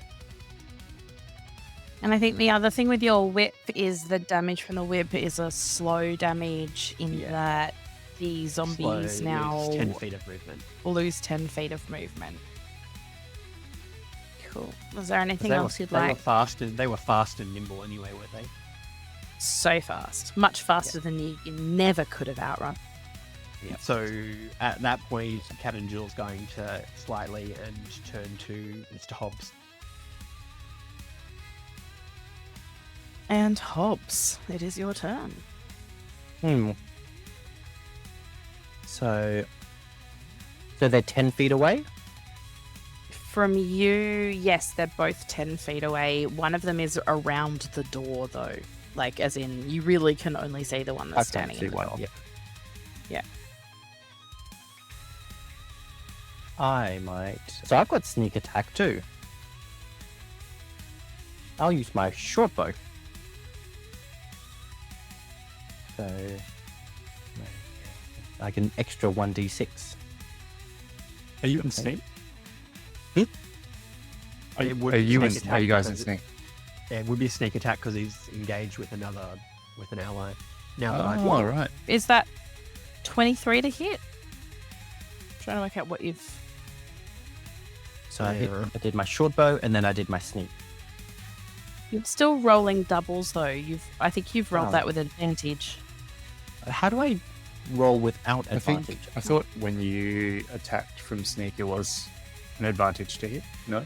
And I think the other thing with your whip is the damage from the whip is a slow damage in that the zombies Slow, now lose 10 feet of movement. lose 10 feet of movement. Cool. Was there anything They else you'd they like? They were fast and nimble anyway, were they? So fast. Much faster than you never could have outrun. Yeah. So at that point, Cat and Jill's going to slightly and turn to Mr. Hobbs. And Hobbs, it is your turn. So they're 10 feet away? From you, yes, they're both 10 feet away. One of them is around the door, though. Like, as in, you really can only see the one that's standing in the door. Yep. Yeah. I might. So I've got sneak attack too. I'll use my short bow. So I get an extra 1d6. Are you in snake? Are It would are be you sneak in? attack Are you guys in because snake? Yeah, it would be a sneak attack because he's engaged with an ally. Now that I've Oh, right. Is that 23 to hit? Trying to work out what you've... So Yeah. I did my short bow and then I did my sneak. You're still rolling doubles, though. I think you've rolled Oh. that with advantage. How do I roll without I think advantage? I thought when you attacked from sneak, it was an advantage to hit. No,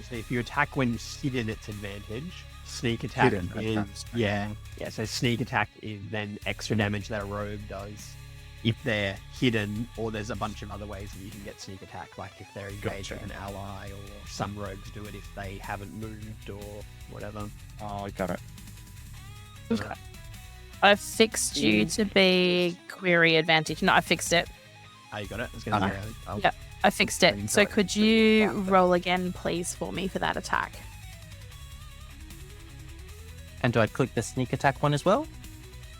So if you attack when hidden, it's advantage. Sneak attack Hidden, okay. is yeah. So sneak attack is then extra damage that a rogue does if they're hidden, or there's a bunch of other ways that you can get sneak attack, like if they're engaged Gotcha. with an ally, or some rogues do it if they haven't moved or whatever. oh, I got it. Okay. I've fixed you to be query advantage. No, I fixed it. Oh, you got it. I was gonna Okay. say, I'll- Yep. I fixed it. So could you roll again, please, for me for that attack? And do I click the sneak attack one as well?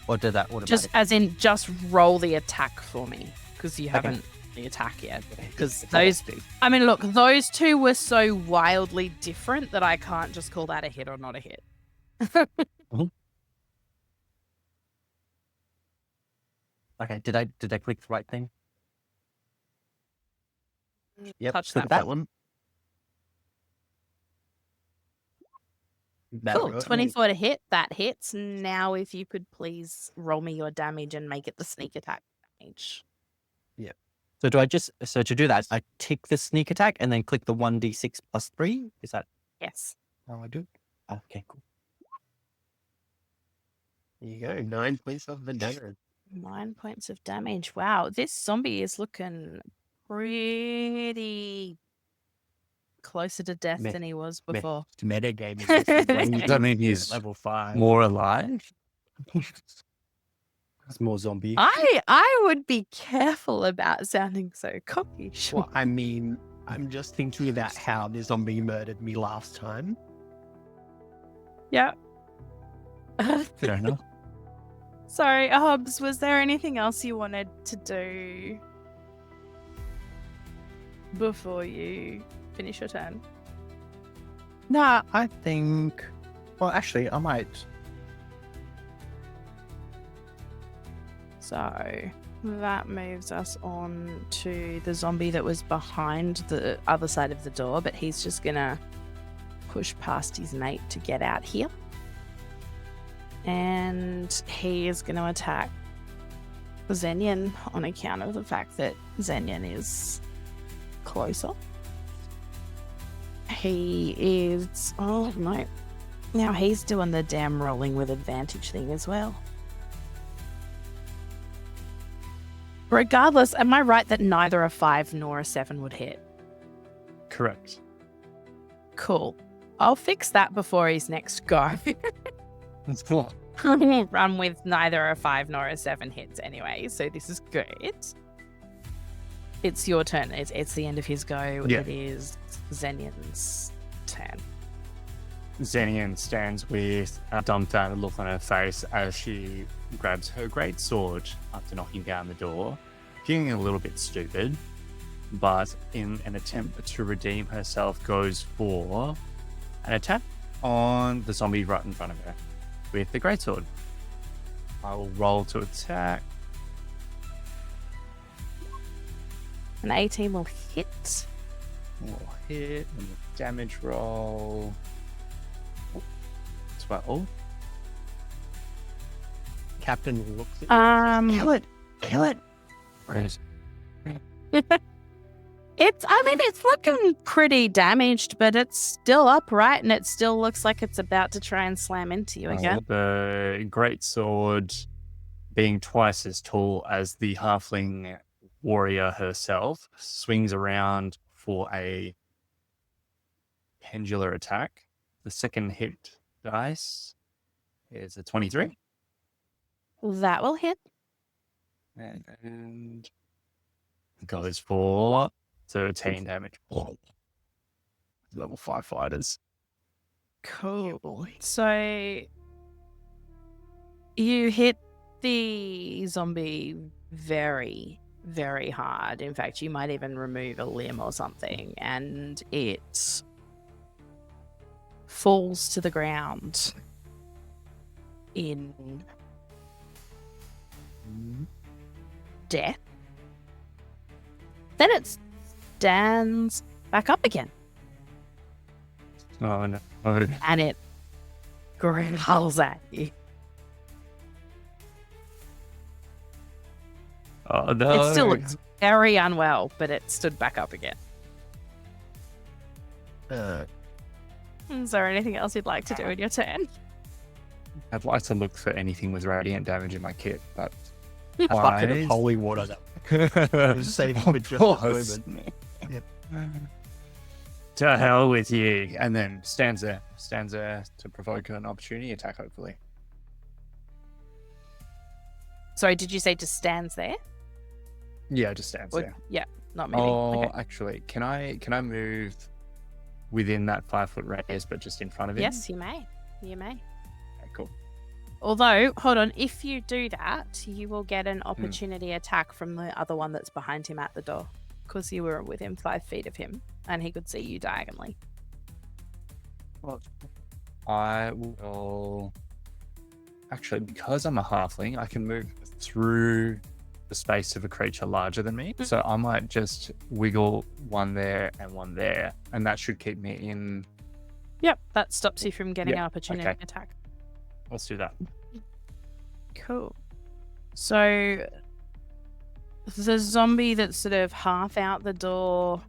Or did that automatically? Just as in, just roll the attack for me because you haven't the attack yet. Because those, I mean, look, those two were so wildly different that I can't just call that a hit or not a hit. Okay, did I click the right thing? Yep, Touch click that. one. Cool. 24 to hit. That hits. Now, if you could please roll me your damage and make it the sneak attack damage. So to do that, I tick the sneak attack and then click the 1d6 plus 3? Is that Yes. how I do? okay, cool. There you go. 9 points of the damage. 9 points of damage. Wow. This zombie is looking pretty closer to death Meh. than he was Meh. before. It's metagaming. Does that mean he's level 5. more alive? It's more zombie. I would be careful about sounding so cocky. Well, I mean, I'm just thinking about how the zombie murdered me last time. Yeah. Fair enough. Sorry, Hobbs, was there anything else you wanted to do before you finish your turn? Nah, I think. Well, actually, I might. So that moves us on to the zombie that was behind the other side of the door, but he's just gonna push past his mate to get out here. And he is gonna attack Zenyan on account of the fact that Zenyan is closer. he is... Oh, no. Now he's doing the damn rolling with advantage thing as well. Regardless, am I right that neither a 5 nor a 7 would hit? Correct. Cool. I'll fix that before his next go. That's cool. Run with neither a 5 nor a 7 hits anyway, so this is good. It's your turn. It's the end of his go. Yeah. It is Zenion's turn. Xenian stands with a dumbfounded look on her face as she grabs her great sword after knocking down the door, feeling a little bit stupid, but in an attempt to redeem herself goes for an attack on the zombie right in front of her with the greatsword. I will roll to attack. An 18 will hit. We'll hit and the damage roll. 12. Captain looks at you. Kill it. Kill it. It's looking pretty damaged, but it's still upright and it still looks like it's about to try and slam into you again. The great sword, being twice as tall as the halfling warrior herself, swings around for a pendular attack. The second hit dice is a 23. That will hit. And goes for 13 damage. Level 5 fighters. Cool. So you hit the zombie very, very hard. In fact, you might even remove a limb or something, and it falls to the ground in death. Then it stands back up again. Oh no. And it growls at you. Oh no. It still looks very unwell, but it stood back up again. Is there anything else you'd like to do in your turn? I'd like to look for anything with radiant damage in my kit, but A bucket of wise. holy water that save for just a course. moment. Yep. To hell with you. And then stands there to provoke an opportunity attack, hopefully. Sorry, did you say just stands there? Yeah, just stands Or- there. Yeah, not moving. Oh, Okay. actually, can I move within that 5-foot radius, but just in front of him? Yes, you may. You may. Okay, cool. Although, hold on, if you do that, you will get an opportunity attack from the other one that's behind him at the door. Because you were within 5 feet of him, and he could see you diagonally. I will... Actually, because I'm a halfling, I can move through the space of a creature larger than me. So I might just wiggle one there, and that should keep me in... Yep, that stops you from getting Yep, an opportunity okay. attack. Let's do that. Cool. So the zombie that's sort of half out the door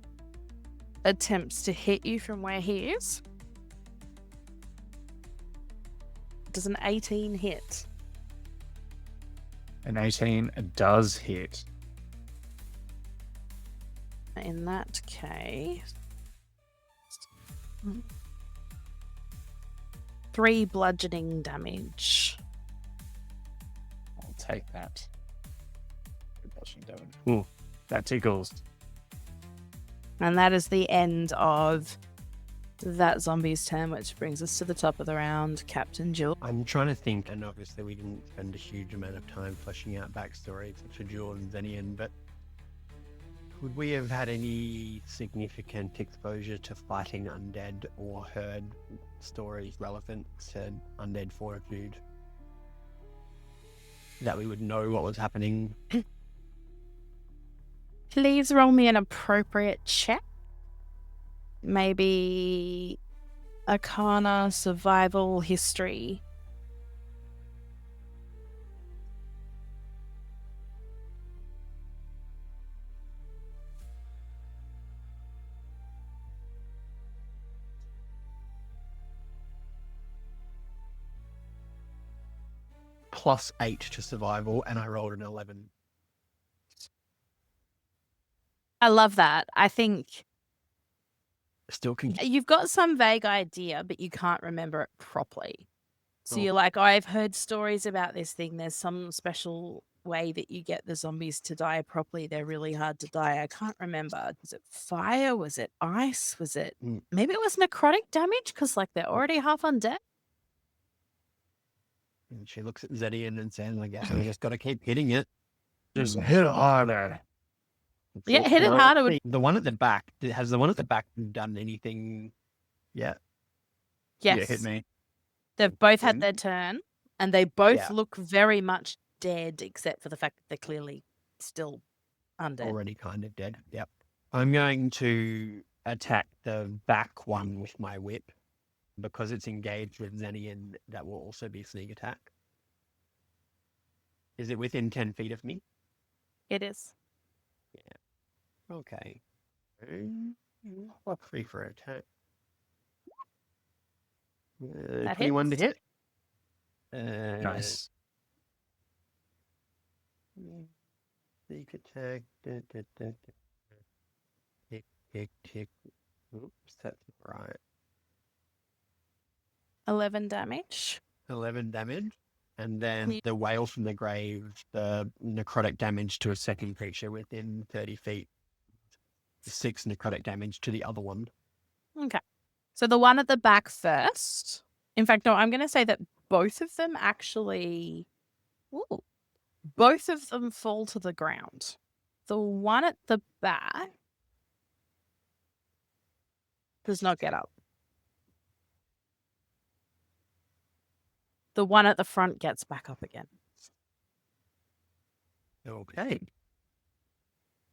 attempts to hit you from where he is. Does an 18 hit? An 18 does hit. In that case... 3 bludgeoning damage. I'll take that. Ooh, that tickles. And that is the end of that zombie's turn, which brings us to the top of the round. Captain Jill. I'm trying to think, and obviously we didn't spend a huge amount of time fleshing out backstories for Jewel and Zenian, but would we have had any significant exposure to fighting undead or heard stories relevant to undead fortitude that we would know what was happening? Please roll me an appropriate check. Maybe Arcana, Survival, History. +8 to survival, and I rolled an 11. I love that. I think Still can. you've got some vague idea, but you can't remember it properly. So Cool. you're like, oh, I've heard stories about this thing. There's some special way that you get the zombies to die properly. They're really hard to die. I can't remember. Was it fire? Was it ice? Was it maybe it was necrotic damage because like they're already half undead? And she looks at Zedian and says, I guess we just got to keep hitting it. Just hit harder. Yeah, hit it harder. The one at the back, has the one at the back done anything yet? Yes. Yeah, hit me. They've both had their turn and they both Yeah. look very much dead, except for the fact that they're clearly still undead. Already kind of dead. Yep. I'm going to attack the back one with my whip because it's engaged with Zenian. That will also be sneak attack. Is it within 10 feet of me? It is. Okay. What free for attack? 21 to hit. Nice. Sneak attack. Tick, tick, tick. Oops, that's not right. 11 damage. 11 damage. And then the whale from the grave, the necrotic damage to a second creature within 30 feet. 6 necrotic damage to the other one. Okay. So the one at the back first. In fact, no, I'm going to say that both of them actually. Ooh, both of them fall to the ground. The one at the back does not get up. The one at the front gets back up again. Okay.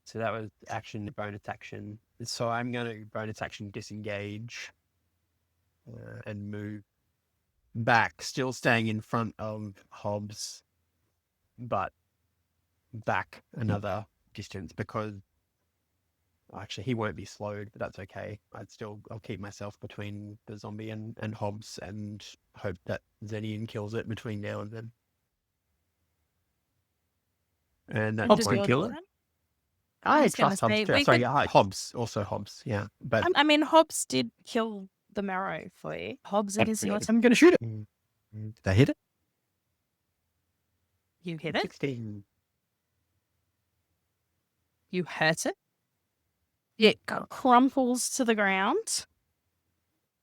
So that was action, bonus action. So I'm going to bonus action disengage and move back, still staying in front of Hobbs, but back another distance because actually he won't be slowed, but that's okay. I'll keep myself between the zombie and Hobbs and hope that Zenian kills it between now and then. And that Hobbs Does can your kill it. turn? I was gonna trust Hobbs say, too. we Sorry, could- yeah, Hobbs, yeah. But I mean, Hobbs did kill the marrow for you. Hobbs, it is your turn. I'm going to shoot it. Did I hit it? You hit it. 16. You hurt it. It crumples to the ground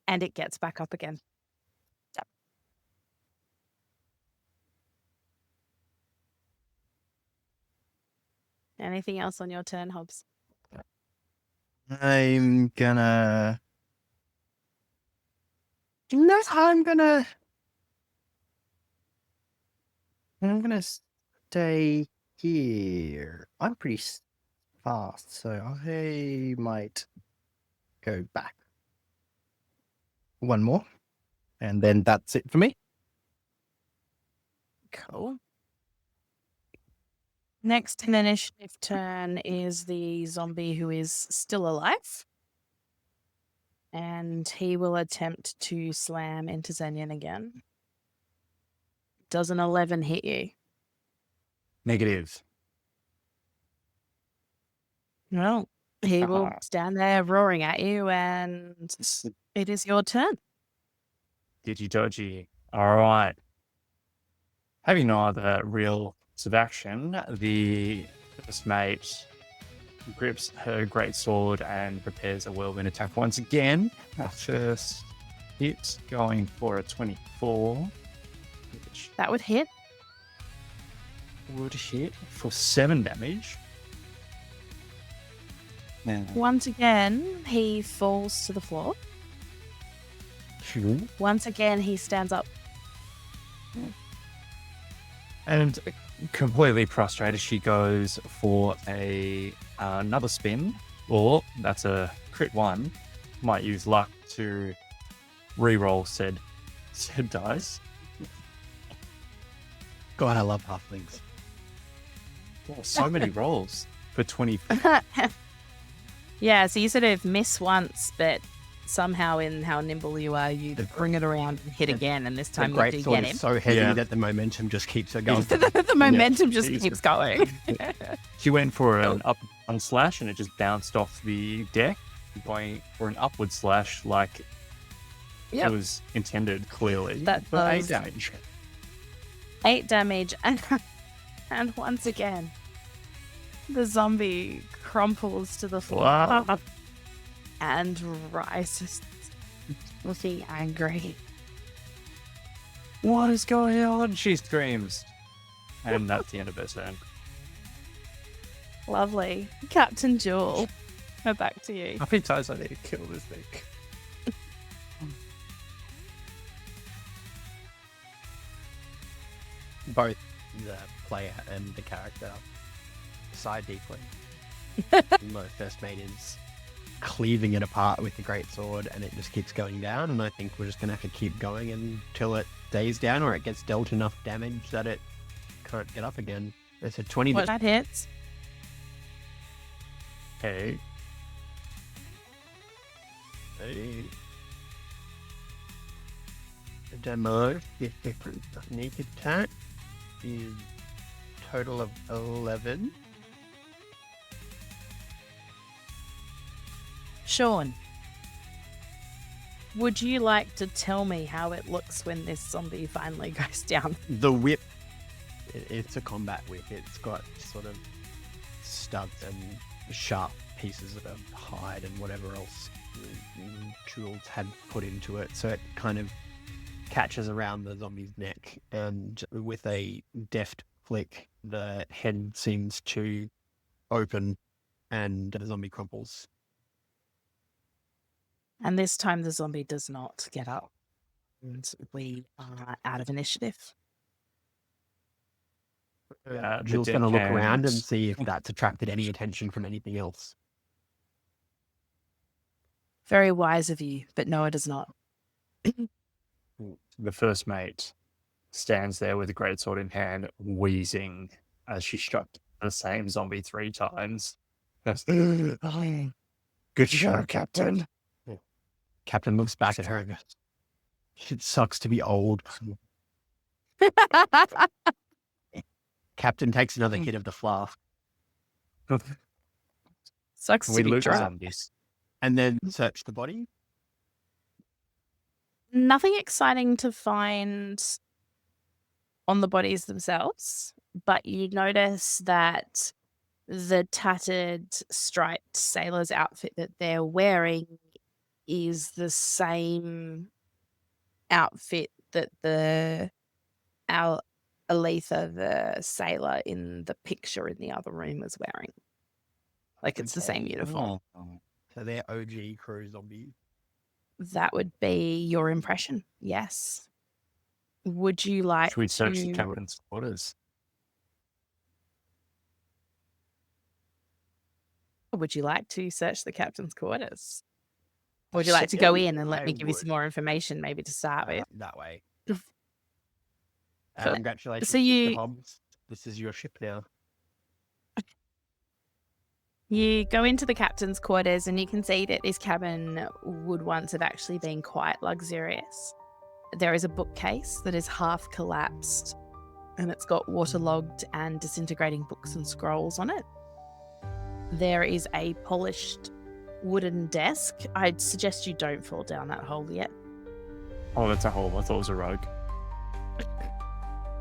and it gets back up again. Yep. Anything else on your turn, Hobbs? I'm gonna. No, I'm gonna stay here. I'm pretty fast, so I might go back. One more, and then that's it for me. Cool. Next in initiative turn is the zombie who is still alive. And he will attempt to slam into Zenyan again. Does an 11 hit you? Negative. No. He will stand there roaring at you and it is your turn. Digi dodgy. All right. Having no other real of action, the first mate grips her great sword and prepares a whirlwind attack once again. Our first hit going for a 24, which That would hit. would hit for 7 damage. Now, Once again, he falls to the floor. Once again, he stands up. and completely prostrated, she goes for another spin, or that's a crit 1. Might use luck to re-roll said dice. God, I love halflings. Oh, so many rolls for 20. Yeah, so you sort of miss once, but somehow in how nimble you are, you bring it around and hit again, and this time The you do great sword get him. is so heavy Yeah. that the momentum just keeps her going. The momentum just Jesus. keeps going. She went for an up on slash and it just bounced off the deck, going for an upward slash like Yep. it was intended, clearly. That for 8 does- damage. 8 damage, and once again, the zombie crumples to the floor Wow. and rises, looking angry. What is going on? She screams. And that's the end of her turn. Lovely. Captain Jewel, we're back to you. How many times I need to kill this thing? Both the player and the character sigh deeply. My first mate is cleaving it apart with the great sword, and it just keeps going down. And I think we're just gonna have to keep going until it stays down, or it gets dealt enough damage that it can't get up again. It's a 20. What that hits? Okay. The demo, the different sneak attack is total of 11. Sean, would you like to tell me how it looks when this zombie finally goes down? The whip, it's a combat whip. It's got sort of studs and sharp pieces of hide and whatever else tools had put into it. So it kind of catches around the zombie's neck, and with a deft flick, the head seems to open and the zombie crumples. And this time the zombie does not get up. And we are out of initiative. The Jill's deck going to look around and hands. see if that's attracted any attention from anything else. Very wise of you, but no, it does not. The first mate stands there with a greatsword in hand, wheezing as she struck the same zombie 3 times. Goes, good shot, Captain. Captain looks back at her and goes, "It sucks to be old." Captain takes another hit of the flask Sucks We to be lose drunk. zombies. and then search the body. Nothing exciting to find on the bodies themselves, but you notice that the tattered striped sailor's outfit that they're wearing is the same outfit that Aletha, the sailor in the picture in the other room, was wearing. Like it's the same uniform. So they're OG crew zombies. That would be your impression. Yes. Would you like Should we search the to- captain's quarters? Would you like to search the captain's quarters? Or would you like to go in and let me give you some more information, maybe to start with? That way. So- Congratulations, so Mr. you- Hobbs. This is your ship now. You go into the captain's quarters and you can see that this cabin would once have actually been quite luxurious. There is a bookcase that is half collapsed and it's got waterlogged and disintegrating books and scrolls on it. There is a polished wooden desk. I'd suggest you don't fall down that hole yet. Oh, that's a hole. I thought it was a rug.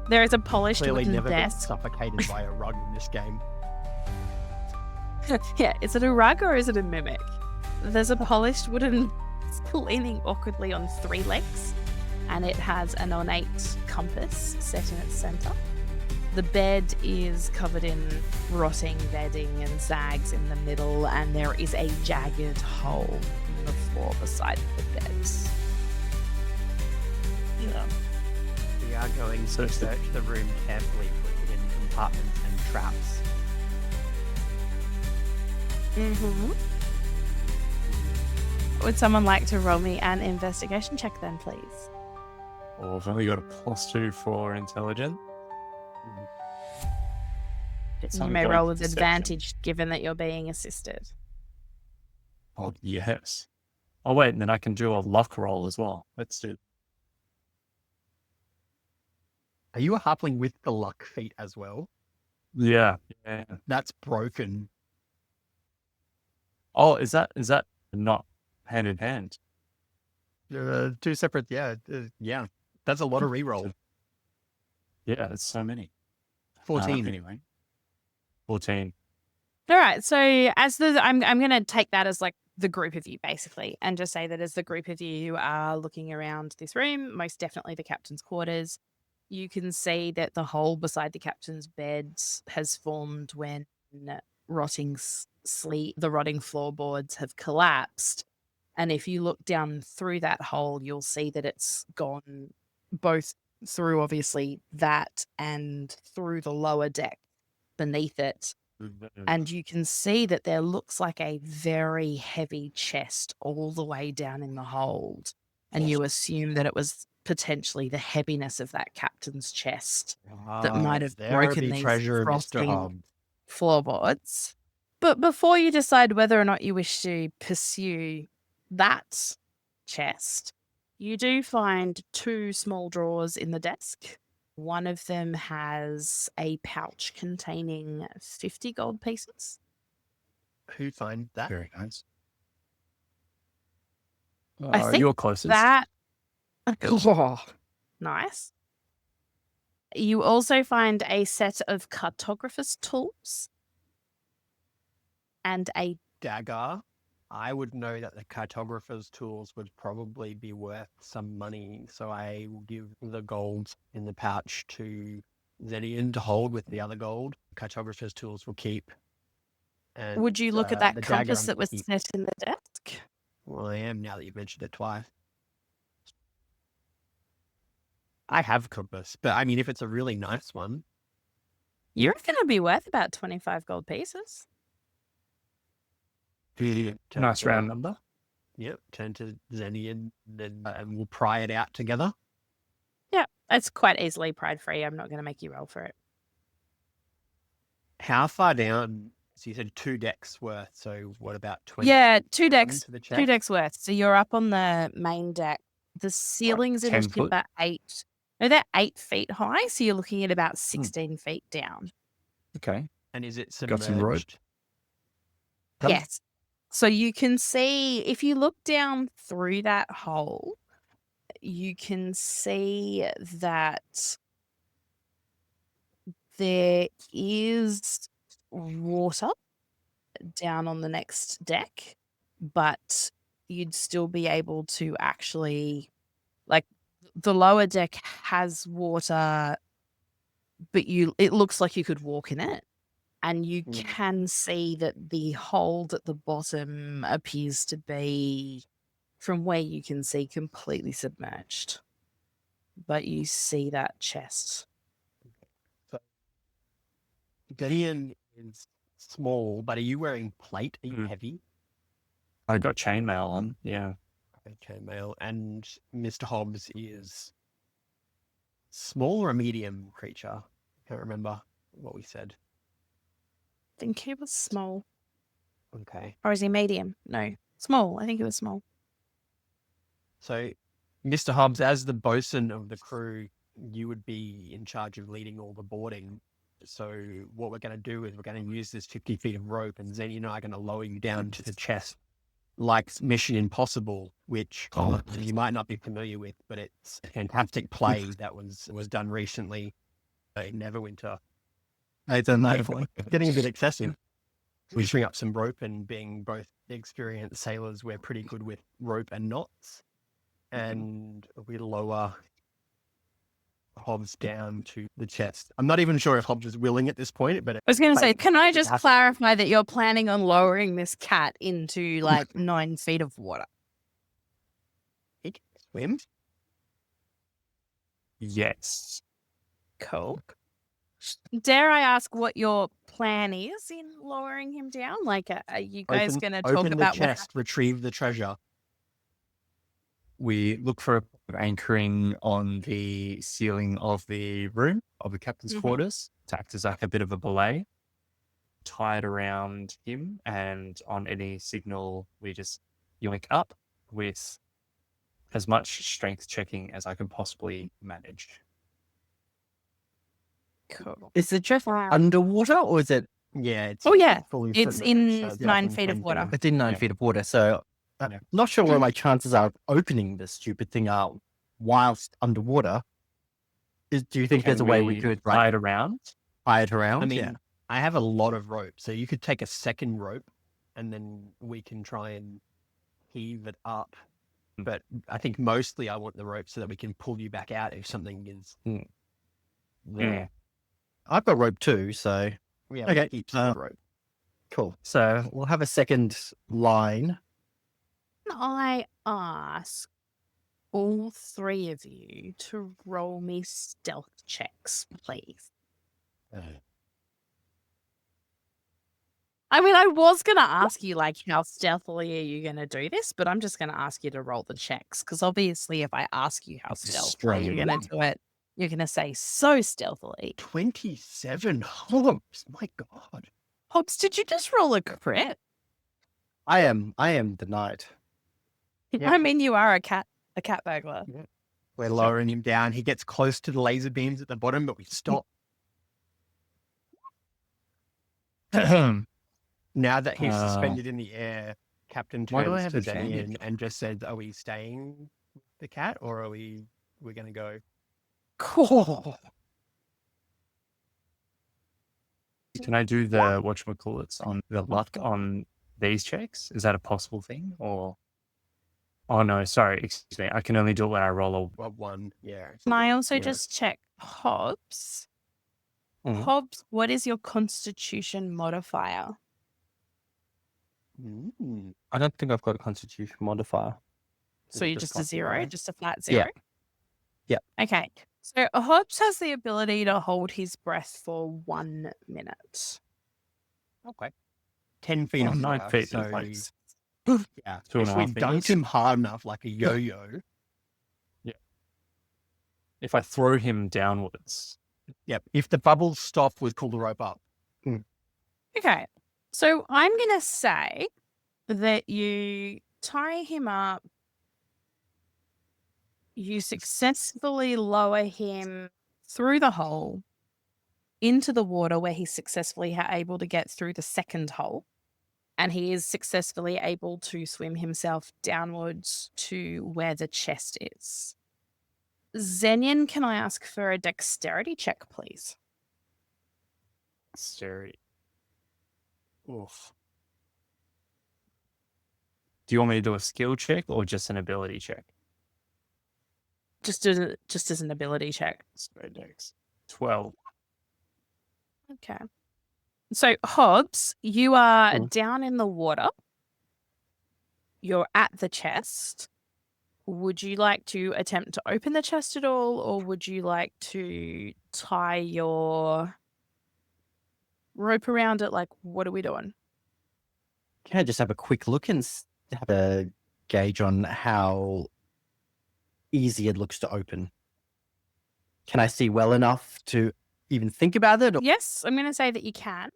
There is a polished Clearly wooden never been desk. suffocated by a rug in this game. Yeah, is it a rug or is it a mimic? There's a polished wooden desk leaning awkwardly on 3 legs, and it has an ornate compass set in its center. The bed is covered in rotting bedding and zags in the middle, and there is a jagged hole in the floor beside the bed. Yeah. We are going to search the room carefully for hidden compartments and traps. Mm-hmm. Would someone like to roll me an investigation check then, please? Oh, I've only got a +2 for intelligence. It's You only may going roll for with deception. advantage given that you're being assisted. Oh, yes. Oh wait, and then I can do a luck roll as well. Let's do. Are you a halfling with the luck feat as well? Yeah. Yeah. That's broken. Oh, is that not hand in hand? Two separate, yeah. That's a lot of reroll. Yeah, it's so many. 14. Anyway, 14. All right. So as I'm going to take that as like the group of you basically, and just say that as the group of you are looking around this room, most definitely the captain's quarters, you can see that the hole beside the captain's bed has formed when rotting the rotting floorboards have collapsed. And if you look down through that hole, you'll see that it's gone both through obviously that and through the lower deck beneath it. And you can see that there looks like a very heavy chest all the way down in the hold. And you assume that it was potentially the heaviness of that captain's chest that might have there broken be these treasure, Mr. frosting Hobbs. floorboards. But before you decide whether or not you wish to pursue that chest, you do find 2 small drawers in the desk. One of them has a pouch containing 50 gold pieces. Who finds that? Very nice. I think you're closest. that... Oh, nice. You also find a set of cartographer's tools and a... Dagger. I would know that the cartographer's tools would probably be worth some money, so I will give the gold in the pouch to Zedian to hold with the other gold. Cartographer's tools will keep. And, Would you look at the that dagger compass I'm that was gonna keep. set in the desk? Well, I am now that you've mentioned it twice. I have a compass, but I mean, if it's a really nice one. You reckon it'd be worth about 25 gold pieces? Turn Nice to- round number. Yep, turn to Zenian and we'll pry it out together. Yeah, it's quite easily pride free. I'm not going to make you roll for it. How far down? So you said 2 decks worth, so what about 20? Yeah, 2 decks. to the 2 chest? decks worth. So you're up on the main deck. The ceilings in the 10 ship foot? are 8. No, they're 8 feet high. So you're looking at about 16 feet down. Okay. And is it Got some rope? submerged? Come- Yes. So you can see, if you look down through that hole, you can see that there is water down on the next deck, but you'd still be able to actually, like, the lower deck has water, but it looks like you could walk in it. And you can see that the hold at the bottom appears to be, from where you can see, completely submerged. But you see that chest. Gideon is small, but are you wearing plate? Are you Mm. heavy? I got chainmail on. Yeah. Okay, male. And Mr. Hobbs is small or a medium creature? Can't remember what we said. I think he was small. Okay. Or is he medium? No, small. I think he was small. So, Mr. Hobbs, as the bosun of the crew, you would be in charge of leading all the boarding. So what we're going to do is we're going to use this 50 feet of rope, and Zenny and I are going to lower you down to the chest, like Mission Impossible, which you might not be familiar with, but it's a fantastic play that was done recently in Neverwinter. It's getting a bit excessive. We string up some rope, and being both experienced sailors, we're pretty good with rope and knots. And we lower Hobbs down to the chest. I'm not even sure if Hobbs is willing at this point, but I was going to say, can I just has to- clarify that you're planning on lowering this cat into like 9 feet of water? he can swim. Yes. Cool. Dare I ask what your plan is in lowering him down? Like, are you guys going to talk Open the about what chest, retrieve the treasure. We look for anchoring on the ceiling of the room of the captain's Mhm. quarters to act as like a bit of a belay. Tie it around him, and on any signal, we just yoink up with as much strength checking as I can possibly manage. Cool. Is the chest underwater or is it? Yeah. It's Oh, yeah. fully It's submerged, in so it's 9 like feet of 10 water. It's in 9 Yeah. feet of water. So Yeah. not sure what my chances are of opening this stupid thing out whilst underwater. Do you think there's a way we could tie it around? tie it around? I mean, yeah. I have a lot of rope, so you could take a second rope and then we can try and heave it up. But I think mostly I want the rope so that we can pull you back out if something is there. I've got rope too, so We have Okay, heaps of rope. cool. So we'll have a second line. Can I ask all three of you to roll me stealth checks, please? I mean, I was going to ask you, like, how stealthily are you going to do this? But I'm just going to ask you to roll the checks. Because obviously, if I ask you how stealthily you're going to do it, you're going to say so stealthily. 27 Hobbs. My God. Hobbs, did you just roll a crit? I am the knight. Yeah. I mean, you are a cat burglar. We're lowering him down. He gets close to the laser beams at the bottom, but we stop. Now that he's suspended in the air, Captain Why do I turns have to advantage? Daniel and just says, "Are we staying with the cat, or are we're going to go?" Cool. Can I do the whatchamacallits on the luck on these checks? Is that a possible thing? Or oh no, sorry, excuse me. I can only do it when I roll Well, one, yeah. Can I also Yeah. just check Hobbs? Mhm. Hobbs, what is your constitution modifier? I don't think I've got a constitution modifier. So you're just a zero, constitution? just a flat Yeah. zero? Yeah. Okay. So Hobbs has the ability to hold his breath for 1 minute. Okay. 10 feet Oh, of 9 water, feet. so Like, yeah. 2.5 If we meters. dunked him hard enough like a yo-yo, if I throw him downwards, yep. If the bubbles stop, we'd pull the rope up. Okay. So I'm going to say that you tie him up, you successfully lower him through the hole into the water where he's successfully able to get through the second hole. And he is successfully able to swim himself downwards to where the chest is. Zenyan, can I ask for a dexterity check, please? scary. Oof. Do you want me to do a skill check or just an ability check? Just as an ability check. Straight dex. 12. Okay. So, Hobbs, you are Mm. down in the water. You're at the chest. Would you like to attempt to open the chest at all, or would you like to tie your rope around it? Like, what are we doing? Can I just have a quick look and have a gauge on how easy it looks to open? Can I see well enough to even think about it? Or... Yes, I'm going to say that you can.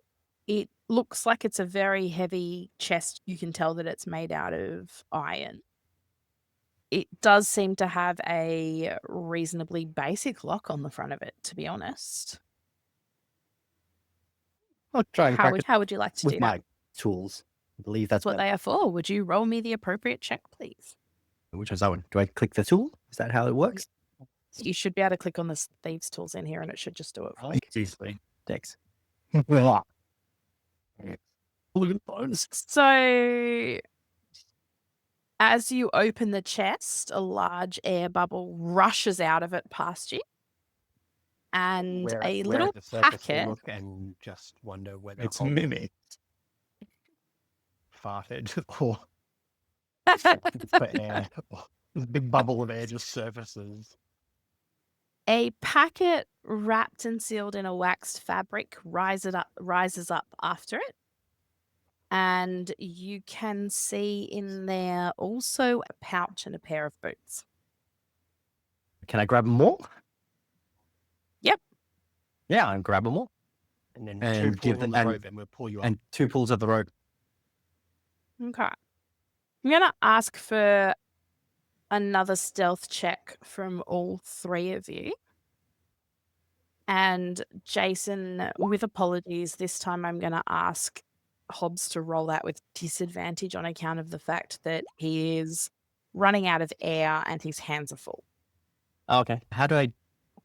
It looks like it's a very heavy chest. You can tell that it's made out of iron. It does seem to have a reasonably basic lock on the front of it, to be honest. I'll try and crack it How would you like to with do my that? tools. I believe That's that's what they are for. Would you roll me the appropriate check, please? Which is that one? Do I click the tool? Is that how it works? You should be able to click on the thieves tools in here and it should just do it for you. Easily. Dex. So, as you open the chest, a large air bubble rushes out of it past you. And We're a at little the surface to packet. look and just wonder whether It's Hobbs mimic. farted or for air. This big bubble of air just surfaces. A packet wrapped and sealed in a waxed fabric rises up after it. And you can see in there also a pouch and a pair of boots. Can I grab more? Yep. Yeah, I'll grab them all. And then And two give pulls on the- the and- rope and we'll pull you up. And 2 pulls of the rope. Okay. I'm going to ask for another stealth check from all three of you. And Jason, with apologies, this time I'm going to ask Hobbs to roll that with disadvantage on account of the fact that he is running out of air and his hands are full. Okay. How do I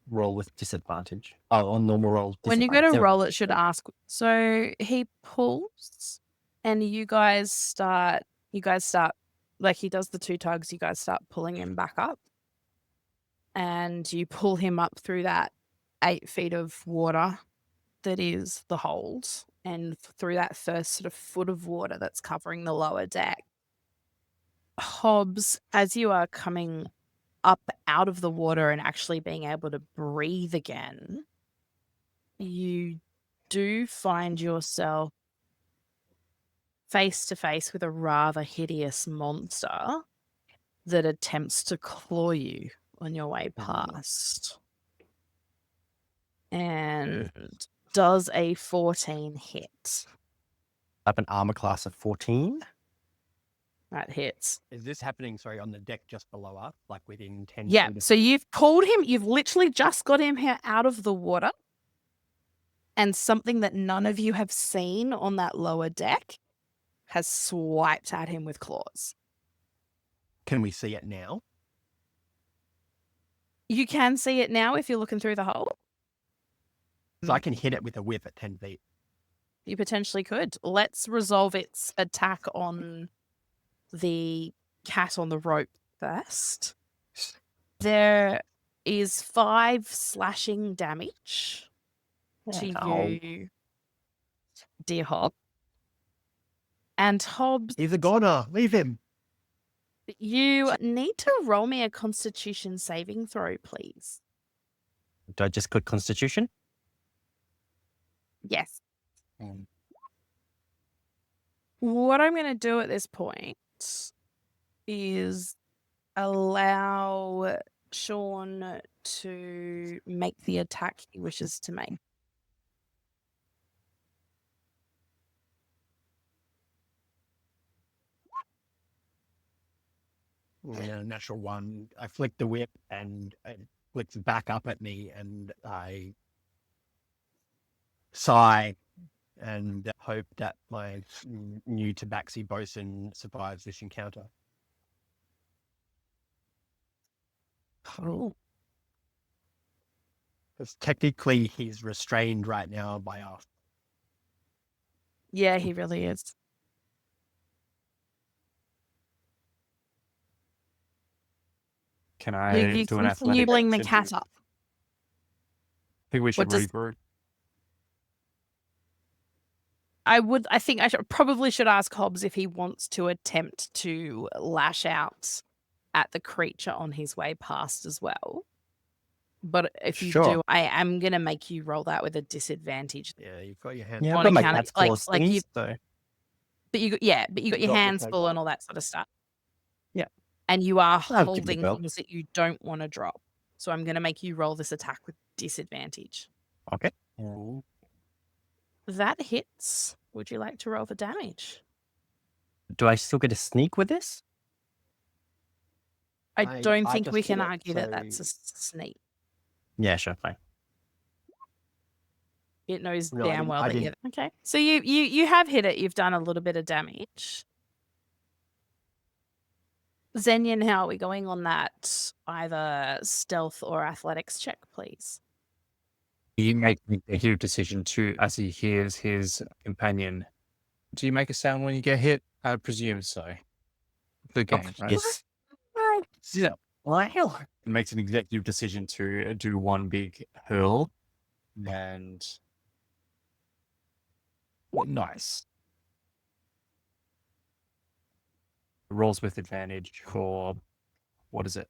roll with disadvantage? Oh, on normal roll. When you go to disadvantage. roll, it should ask. So he pulls, and you guys start. Like he does the 2 tugs. You guys start pulling him back up, and you pull him up through that 8 feet of water that is the hold, and through that first sort of foot of water that's covering the lower deck. Hobbs, as you are coming up out of the water and actually being able to breathe again, you do find yourself face to face with a rather hideous monster that attempts to claw you on your way past. And does a 14 hit? I have an armor class of 14. That hits. Is this happening, sorry, on the deck just below us, like within 10 Yeah, feet of- so you've pulled him, you've literally just got him here out of the water, and something that none of you have seen on that lower deck has swiped at him with claws. Can we see it now? You can see it now if you're looking through the hole. So I can hit it with a whip at 10 feet. You potentially could. Let's resolve its attack on the cat on the rope first. There is 5 slashing damage to you, dear Hob. And Hobbs, He's a goner. Leave him. you need to roll me a Constitution saving throw, please. Do I just click Constitution? Yes. What I'm going to do at this point is allow Sean to make the attack he wishes to make. Yeah, natural 1. I flick the whip and it flicks back up at me, and I sigh and hope that my new tabaxi bosun survives this encounter. Oh. Because technically he's restrained right now by us. Yeah, he really is. Can You I do an athletic? continue pulling the to cat do- up. I think we should does- regroup. I think I probably should ask Hobbs if he wants to attempt to lash out at the creature on his way past as well. But if you Sure. do, I am going to make you roll that with a disadvantage. Yeah, you've got your hand. Yeah, I've On got my account of- cat's like- claws like thingies, you- so But you got your Got hands with my full and glove. all that sort of stuff. Yeah. And you are I'll give it a holding go. things that you don't want to drop. So I'm going to make you roll this attack with disadvantage. okay. That hits. Would you like to roll the damage? Do I still get a sneak with this? I don't I think we just can hit it, argue that that's a so- sneak. Yeah, sure, fine. It knows No, I damn didn't- well I that you. didn't. Okay, so you have hit it. You've done a little bit of damage. Zenyan, how are we going on that? Either stealth or athletics check, please. You make an executive decision to, as he hears his companion. Do you make a sound when you get hit? I presume so. The game, right? Yes. Yeah. It makes an executive decision to do one big hurl, and nice. Rolls with advantage for what is it?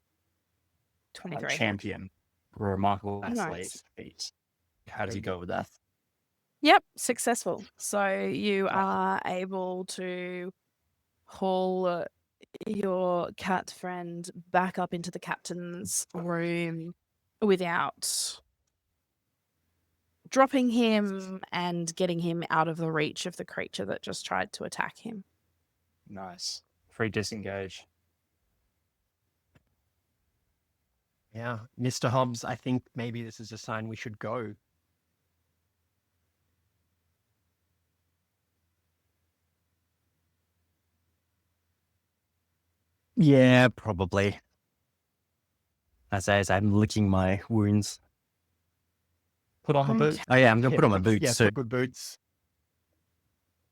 23. Champion, remarkable Nice. athlete feat. How does he go with that? Yep, successful. So you are able to haul your cat friend back up into the captain's room without dropping him and getting him out of the reach of the creature that just tried to attack him. Nice. Free disengage. Yeah, Mr. Hobbs, I think maybe this is a sign we should go. Yeah, probably. As I'm licking my wounds. Put on the boots. Oh yeah, I'm gonna put on my boots Yeah, too. put boots.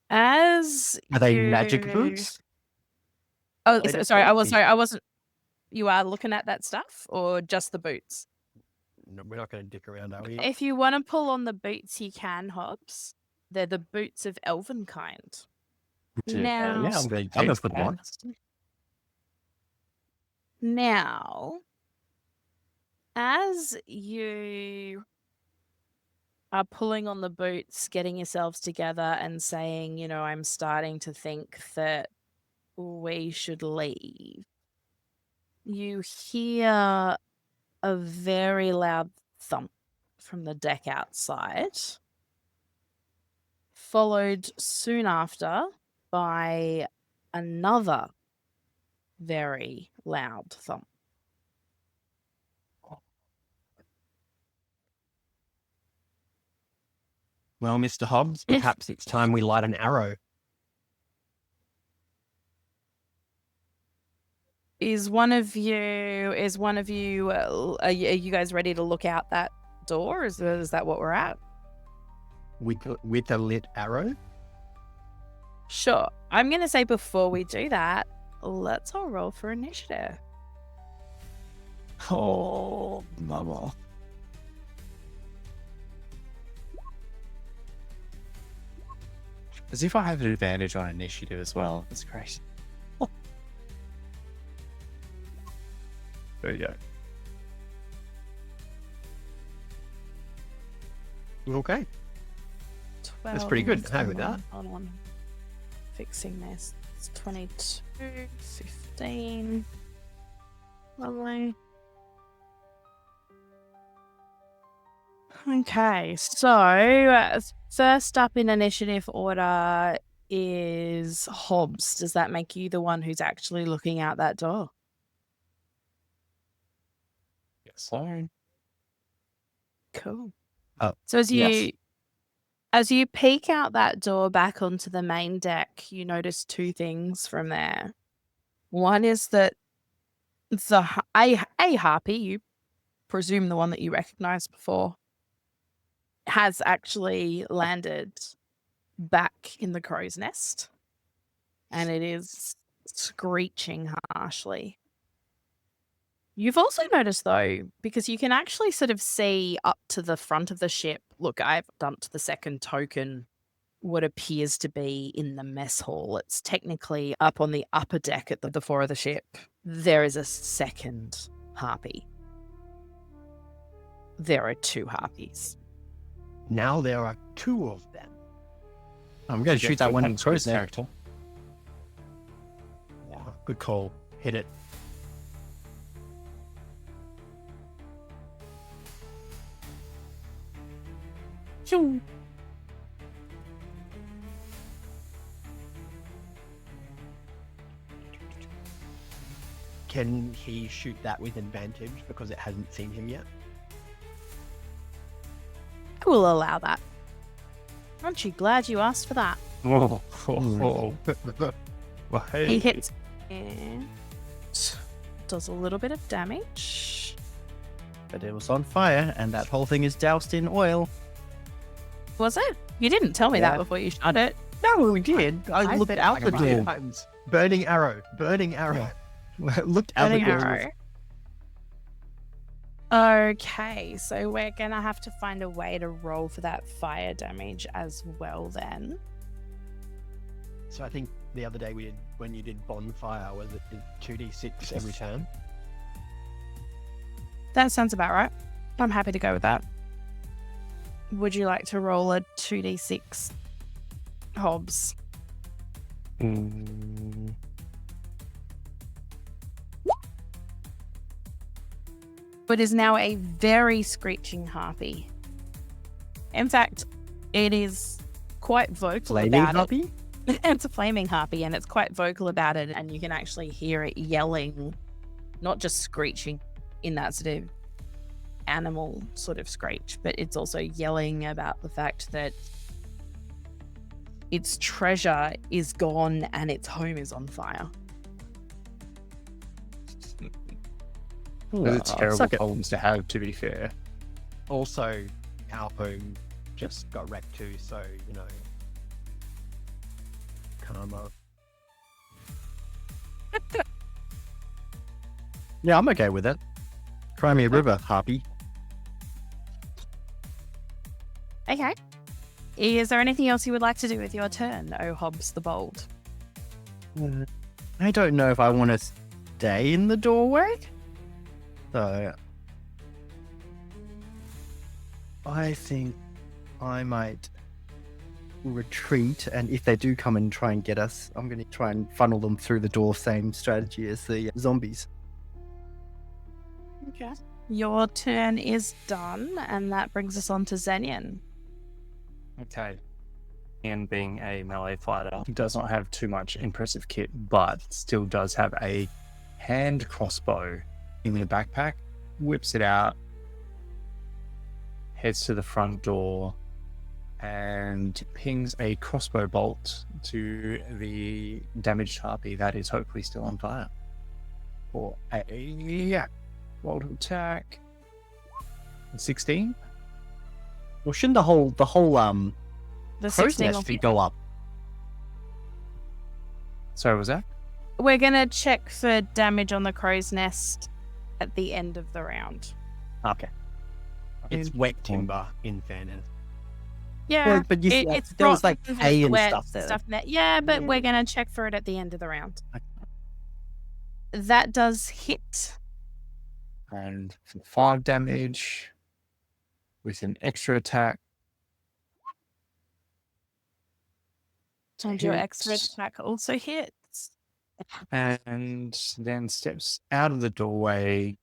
As Are they magic boots? Oh, They just sorry. fancy. I wasn't. You are looking at that stuff, or just the boots? No, we're not going to dick around, are we? If you want to pull on the boots, you can, Hobbs. They're the boots of elven kind. Now, Yeah, I'm gonna put them on. Now, as you are pulling on the boots, getting yourselves together and saying, you know, I'm starting to think that we should leave, you hear a very loud thump from the deck outside, followed soon after by another very loud thump. Well, Mr. Hobbs, perhaps it's time we light an arrow. Are you guys ready to look out that door? Is that what we're at? With a lit arrow? Sure. I'm going to say before we do that, let's all roll for initiative. Oh, mama. As if I have an advantage on initiative as well. That's crazy. There you go. Okay. 12, That's pretty good. Happy with that. Hold on. Fixing this. It's 22, 15. Lovely. Okay, so first up in initiative order is Hobbs. Does that make you the one who's actually looking out that door? Yes. Sorry. Cool. Oh, So yes. as you peek out that door back onto the main deck, you notice two things from there. One is that a harpy, you presume the one that you recognized before, has actually landed back in the crow's nest, and it is screeching harshly. You've also noticed, though, because you can actually sort of see up to the front of the ship. Look, I've dumped the second token, what appears to be in the mess hall. It's technically up on the upper deck at the fore of the ship. There is a second harpy. There are two harpies. now there are two of them. I'm gonna shoot that one in the crow's neck. character. Oh, good call. Hit it. Shoo. Can he shoot that with advantage because it hasn't seen him yet? I will allow that. Aren't you glad you asked for that? Whoa. Whoa. Well, hey. He hits and does a little bit of damage. But it was on fire, and that whole thing is doused in oil. Was it? You didn't tell me that Yeah. before you shot it. No, we did. I looked said out like the a million door. times. Burning arrow. Burning arrow. Looked out the Burning door. arrow. Okay, so we're gonna have to find a way to roll for that fire damage as well then. So I think the other day when you did bonfire, was it 2d6 every turn? That sounds about right. I'm happy to go with that. Would you like to roll a 2d6, Hobbs? Mm, It is now a very screeching harpy. In fact, it is quite vocal Flaming about harpy? it. It's a flaming harpy, and it's quite vocal about it, and you can actually hear it yelling, not just screeching, in that sort of animal sort of screech, but it's also yelling about the fact that its treasure is gone and its home is on fire. Those are terrible suck it. problems to have, to be fair. Also, our home just got wrecked too, so, you know, karma. Yeah, I'm okay with it. Cry me a river, Harpy. Okay. Is there anything else you would like to do with your turn, oh Hobbs the Bold? I don't know if I want to stay in the doorway. So I think I might retreat, and if they do come and try and get us, I'm going to try and funnel them through the door. Same strategy as the zombies. Okay. Your turn is done, and that brings us on to Zenian. Okay. And being a melee fighter, he does not have too much impressive kit, but still does have a hand crossbow in the backpack. Whips it out, heads to the front door, and pings a crossbow bolt to the damaged harpy that is hopefully still on fire. For a roll to attack. 16. Well, shouldn't the whole The crow's 16 nest will should hit. go up? Sorry, was that? We're going to check for damage on the crow's nest at the end of the round. Okay. It's wet timber, in fairness. Yeah, Well, but you see, it's there was rotten like hay and wet stuff there. in there. Yeah, but we're going to check for it at the end of the round. That does hit. And for 5 damage with an extra attack. And your extra Hits. attack also hits. And then steps out of the doorway,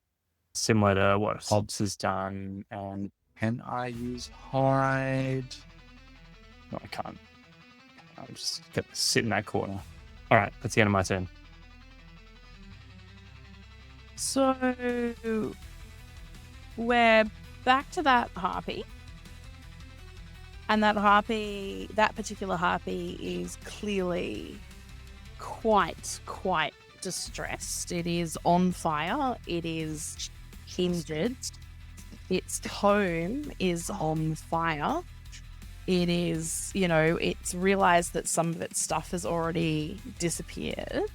similar to what Hobbs has done. And can I use hide? No, I can't. I'll just sit in that corner. All right, that's the end of my turn. So we're back to that harpy. And that particular harpy is clearly quite distressed. It is on fire. It is injured. Its home is on fire. It is, it's realized that some of its stuff has already disappeared.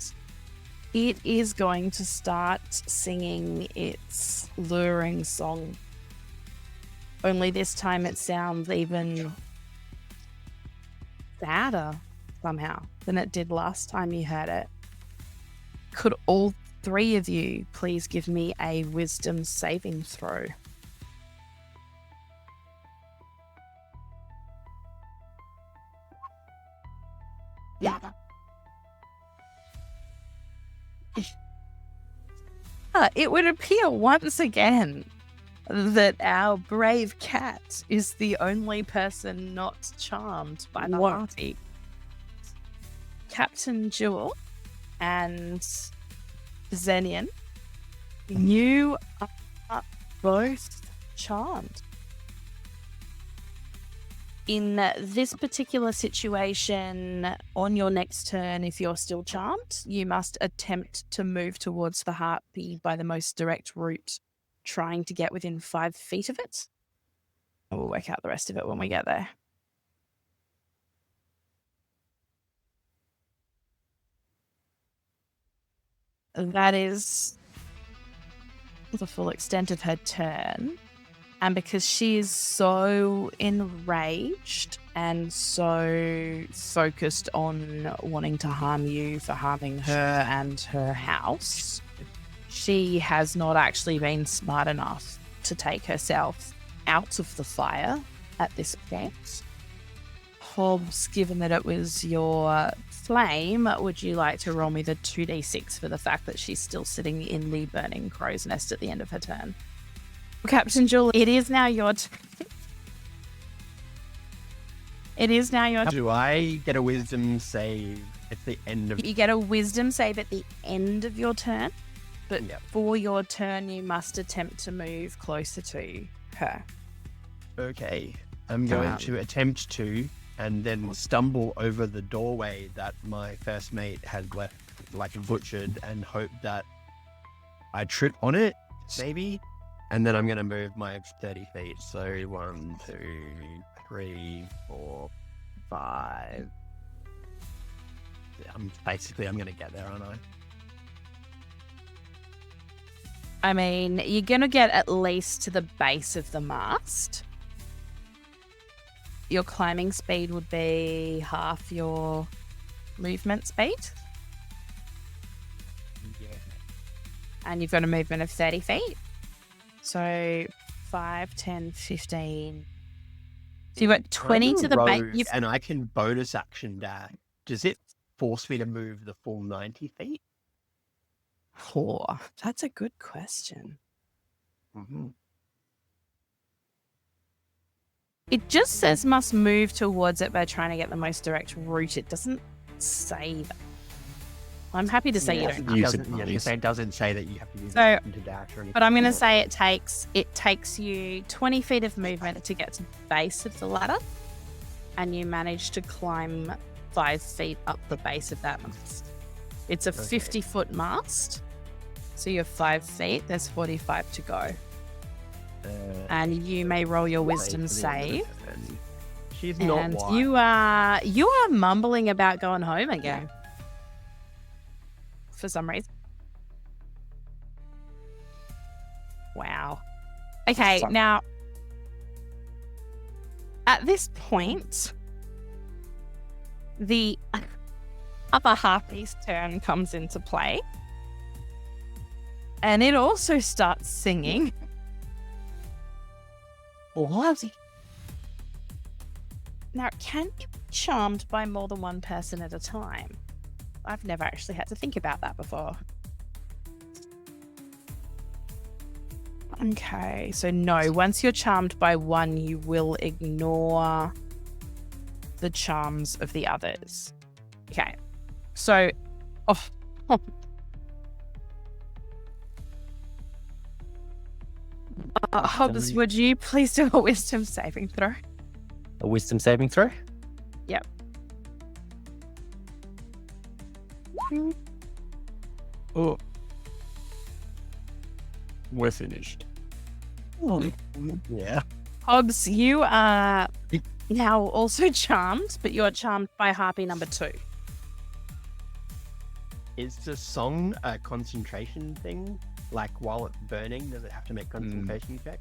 It is going to start singing its luring song. Only this time it sounds even sadder somehow than it did last time you heard it. Could all 3 of you please give me a wisdom saving throw? Yeah. It would appear once again that our brave cat is the only person not charmed by the party. Captain Jewel and Zenian, you are both charmed. In this particular situation, on your next turn, if you're still charmed, you must attempt to move towards the harpy by the most direct route, trying to get within 5 feet of it. We'll work out the rest of it when we get there. That is the full extent of her turn. And because she is so enraged and so focused on wanting to harm you for harming her and her house, she has not actually been smart enough to take herself out of the fire at this point. Hobbs, given that it was your flame, would you like to roll me the 2d6 for the fact that she's still sitting in the burning crow's nest at the end of her turn? Captain Jewel, it is now your turn. It is now your turn. Do I get a wisdom save at the end of... You get a wisdom save at the end of your turn. But Yep. for your turn, you must attempt to move closer to her. Okay. I'm going Um, to attempt to, and then stumble over the doorway that my first mate had left, like butchered, and hope that I trip on it, maybe. And then I'm going to move my 30 feet. So 1, 2, 3, 4, 5. I'm going to get there, aren't I? I mean, you're going to get at least to the base of the mast. Your climbing speed would be half your movement speed. Yeah. And you've got a movement of 30 feet. So 5, 10, 15. So you've got 20 to the base. And I can bonus action dash. Does it force me to move the full 90 feet? Oh, that's a good question. Mm-hmm. It just says must move towards it by trying to get the most direct route. It doesn't say that. I'm happy to say you don't have use to. it. It doesn't say that you have to use So, action to dash or anything. But I'm going to say it takes you 20 feet of movement to get to the base of the ladder, and you manage to climb 5 feet up the base of that mast. It's a 50-foot mast, so you're 5 feet. There's 45 to go, and you may roll your wisdom save. She's not And white. you are mumbling about going home again for some reason. Wow. Okay, now at this point, the other Harpie's turn comes into play, and it also starts singing. Now, can you be charmed by more than one person at a time? I've never actually had to think about that before. Okay, so no, once you're charmed by one, you will ignore the charms of the others. Okay, so... Hobbs, would you please do a wisdom saving throw? A wisdom saving throw? Yep. Oh. We're finished. Yeah. Hobbs, you are now also charmed, but you're charmed by Harpy number 2. Is the song a concentration thing? Like while it's burning, does it have to make concentration check?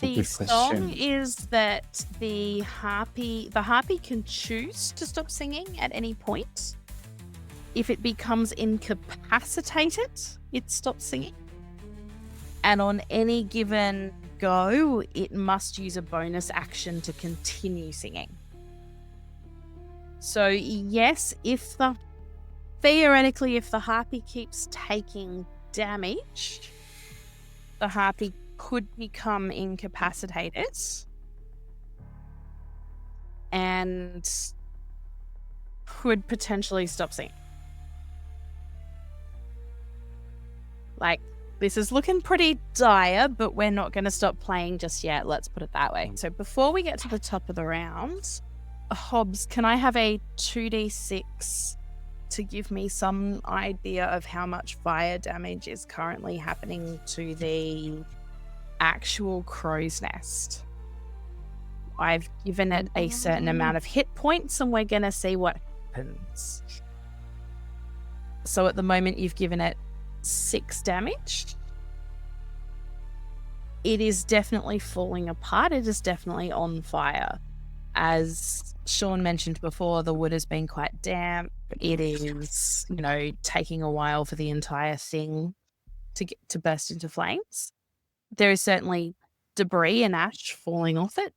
The Good song question. is that the harpy can choose to stop singing at any point. If it becomes incapacitated, it stops singing. And on any given go, it must use a bonus action to continue singing. So yes, theoretically, if the harpy keeps taking damage, the harpy could become incapacitated and could potentially stop singing. Like, this is looking pretty dire, but we're not going to stop playing just yet. Let's put it that way. So before we get to the top of the round, Hobbs, can I have a 2d6 to give me some idea of how much fire damage is currently happening to the actual crow's nest? I've given it a certain amount of hit points, and we're going to see what happens. So at the moment, you've given it 6 damage. It is definitely falling apart. It is definitely on fire. As Sean mentioned before, the wood has been quite damp. It is, taking a while for the entire thing to burst into flames. There is certainly debris and ash falling off it,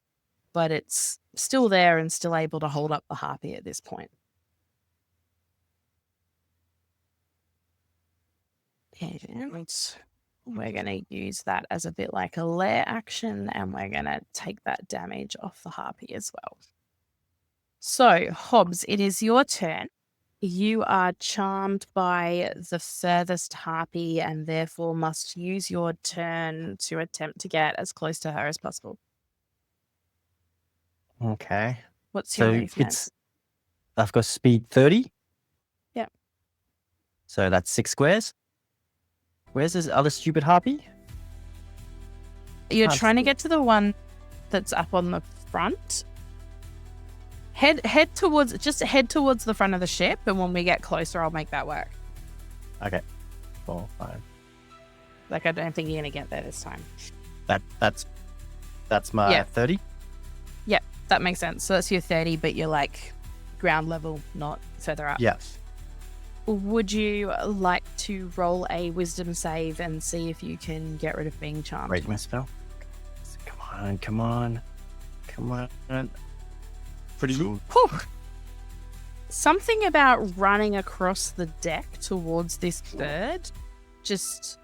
but it's still there and still able to hold up the harpy at this point. And we're going to use that as a bit like a lair action, and we're going to take that damage off the harpy as well. So, Hobbs, it is your turn. You are charmed by the furthest harpy and therefore must use your turn to attempt to get as close to her as possible. Okay. What's your So movement? I've got speed 30. Yep. So that's 6 squares. Where's this other stupid harpy? You're Can't trying to see. get to the one that's up on the front. Head towards the front of the ship, and when we get closer, I'll make that work. Okay. 4, 5. Like, I don't think you're gonna get there this time. That's my Yeah. 30. Yep, that makes sense. So that's your 30, but you're like ground level, not further up. Yes. Would you like to roll a wisdom save and see if you can get rid of being charmed? Rage my spell. Come on. Pretty good. Whew. Something about running across the deck towards this bird just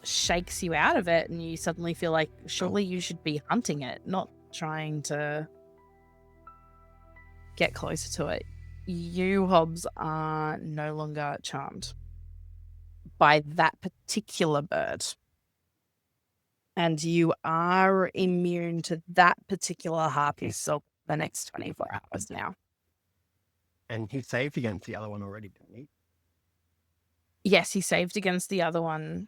shakes you out of it, and you suddenly feel like surely you should be hunting it, not trying to get closer to it. You, Hobbs, are no longer charmed by that particular bird. And you are immune to that particular harpy for the next 24 hours now. And he saved against the other one already, didn't he? Yes, he saved against the other one.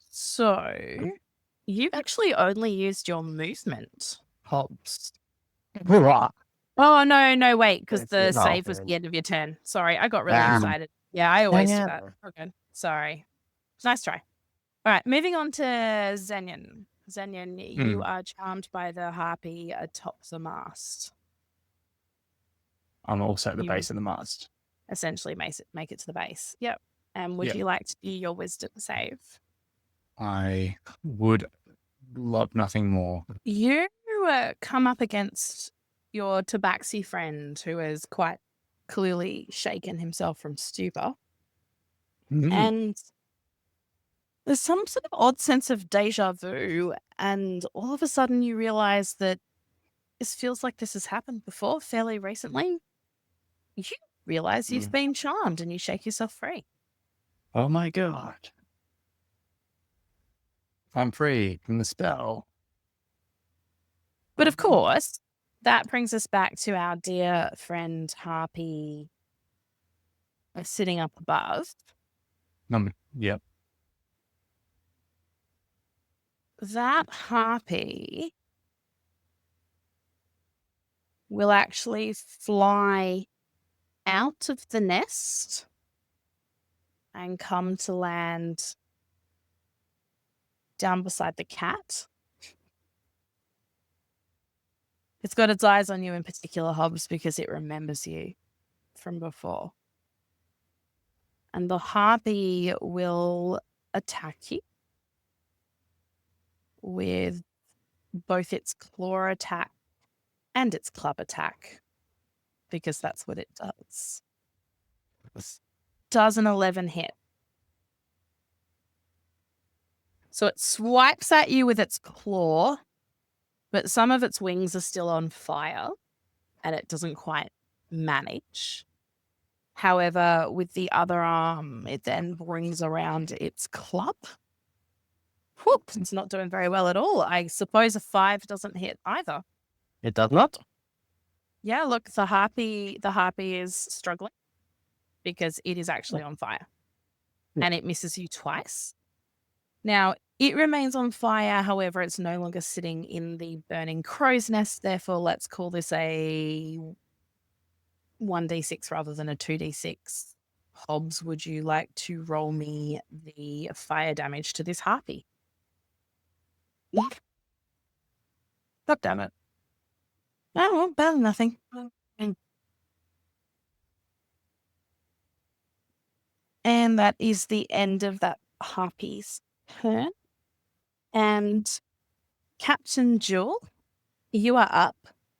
So, you actually only used your movement, Hobbs. Oh, no, wait, because Yes, the yes. Oh, save was man. the end of your turn. Sorry, I got really Ah. excited. Yeah, I always do yeah. that. Okay, sorry. Nice try. All right, moving on to Zenyan. Zenyan, you are charmed by the harpy atop the mast. I'm also at the You- base of the mast. Essentially, make it to the base. Yep. And would Yep. you like to do your wisdom save? I would love nothing more. You come up against your tabaxi friend who has quite clearly shaken himself from stupor. And there's some sort of odd sense of deja vu. And all of a sudden you realize that this feels like this has happened before fairly recently. You realize you've been charmed and you shake yourself free. Oh my god. I'm free from the spell. But of course, that brings us back to our dear friend Harpy sitting up above. Yep. That Harpy will actually fly out of the nest and come to land down beside the cat. It's got its eyes on you in particular, Hobbs, because it remembers you from before. And the harpy will attack you with both its claw attack and its club attack, because that's what it does. Does an 11 hit. So it swipes at you with its claw, but some of its wings are still on fire and it doesn't quite manage. However, with the other arm, it then brings around its club. Whoop, it's not doing very well at all. I suppose a 5 doesn't hit either. It does not. Yeah, look, the harpy is struggling because it is actually on fire. Yeah. And it misses you twice. Now, it remains on fire, however, it's no longer sitting in the burning crow's nest. Therefore, let's call this a 1d6 rather than a 2d6. Hobbs, would you like to roll me the fire damage to this harpy? God damn it. Oh, well, better than nothing. And that is the end of that harpy's turn. And Captain Jewel, you are up,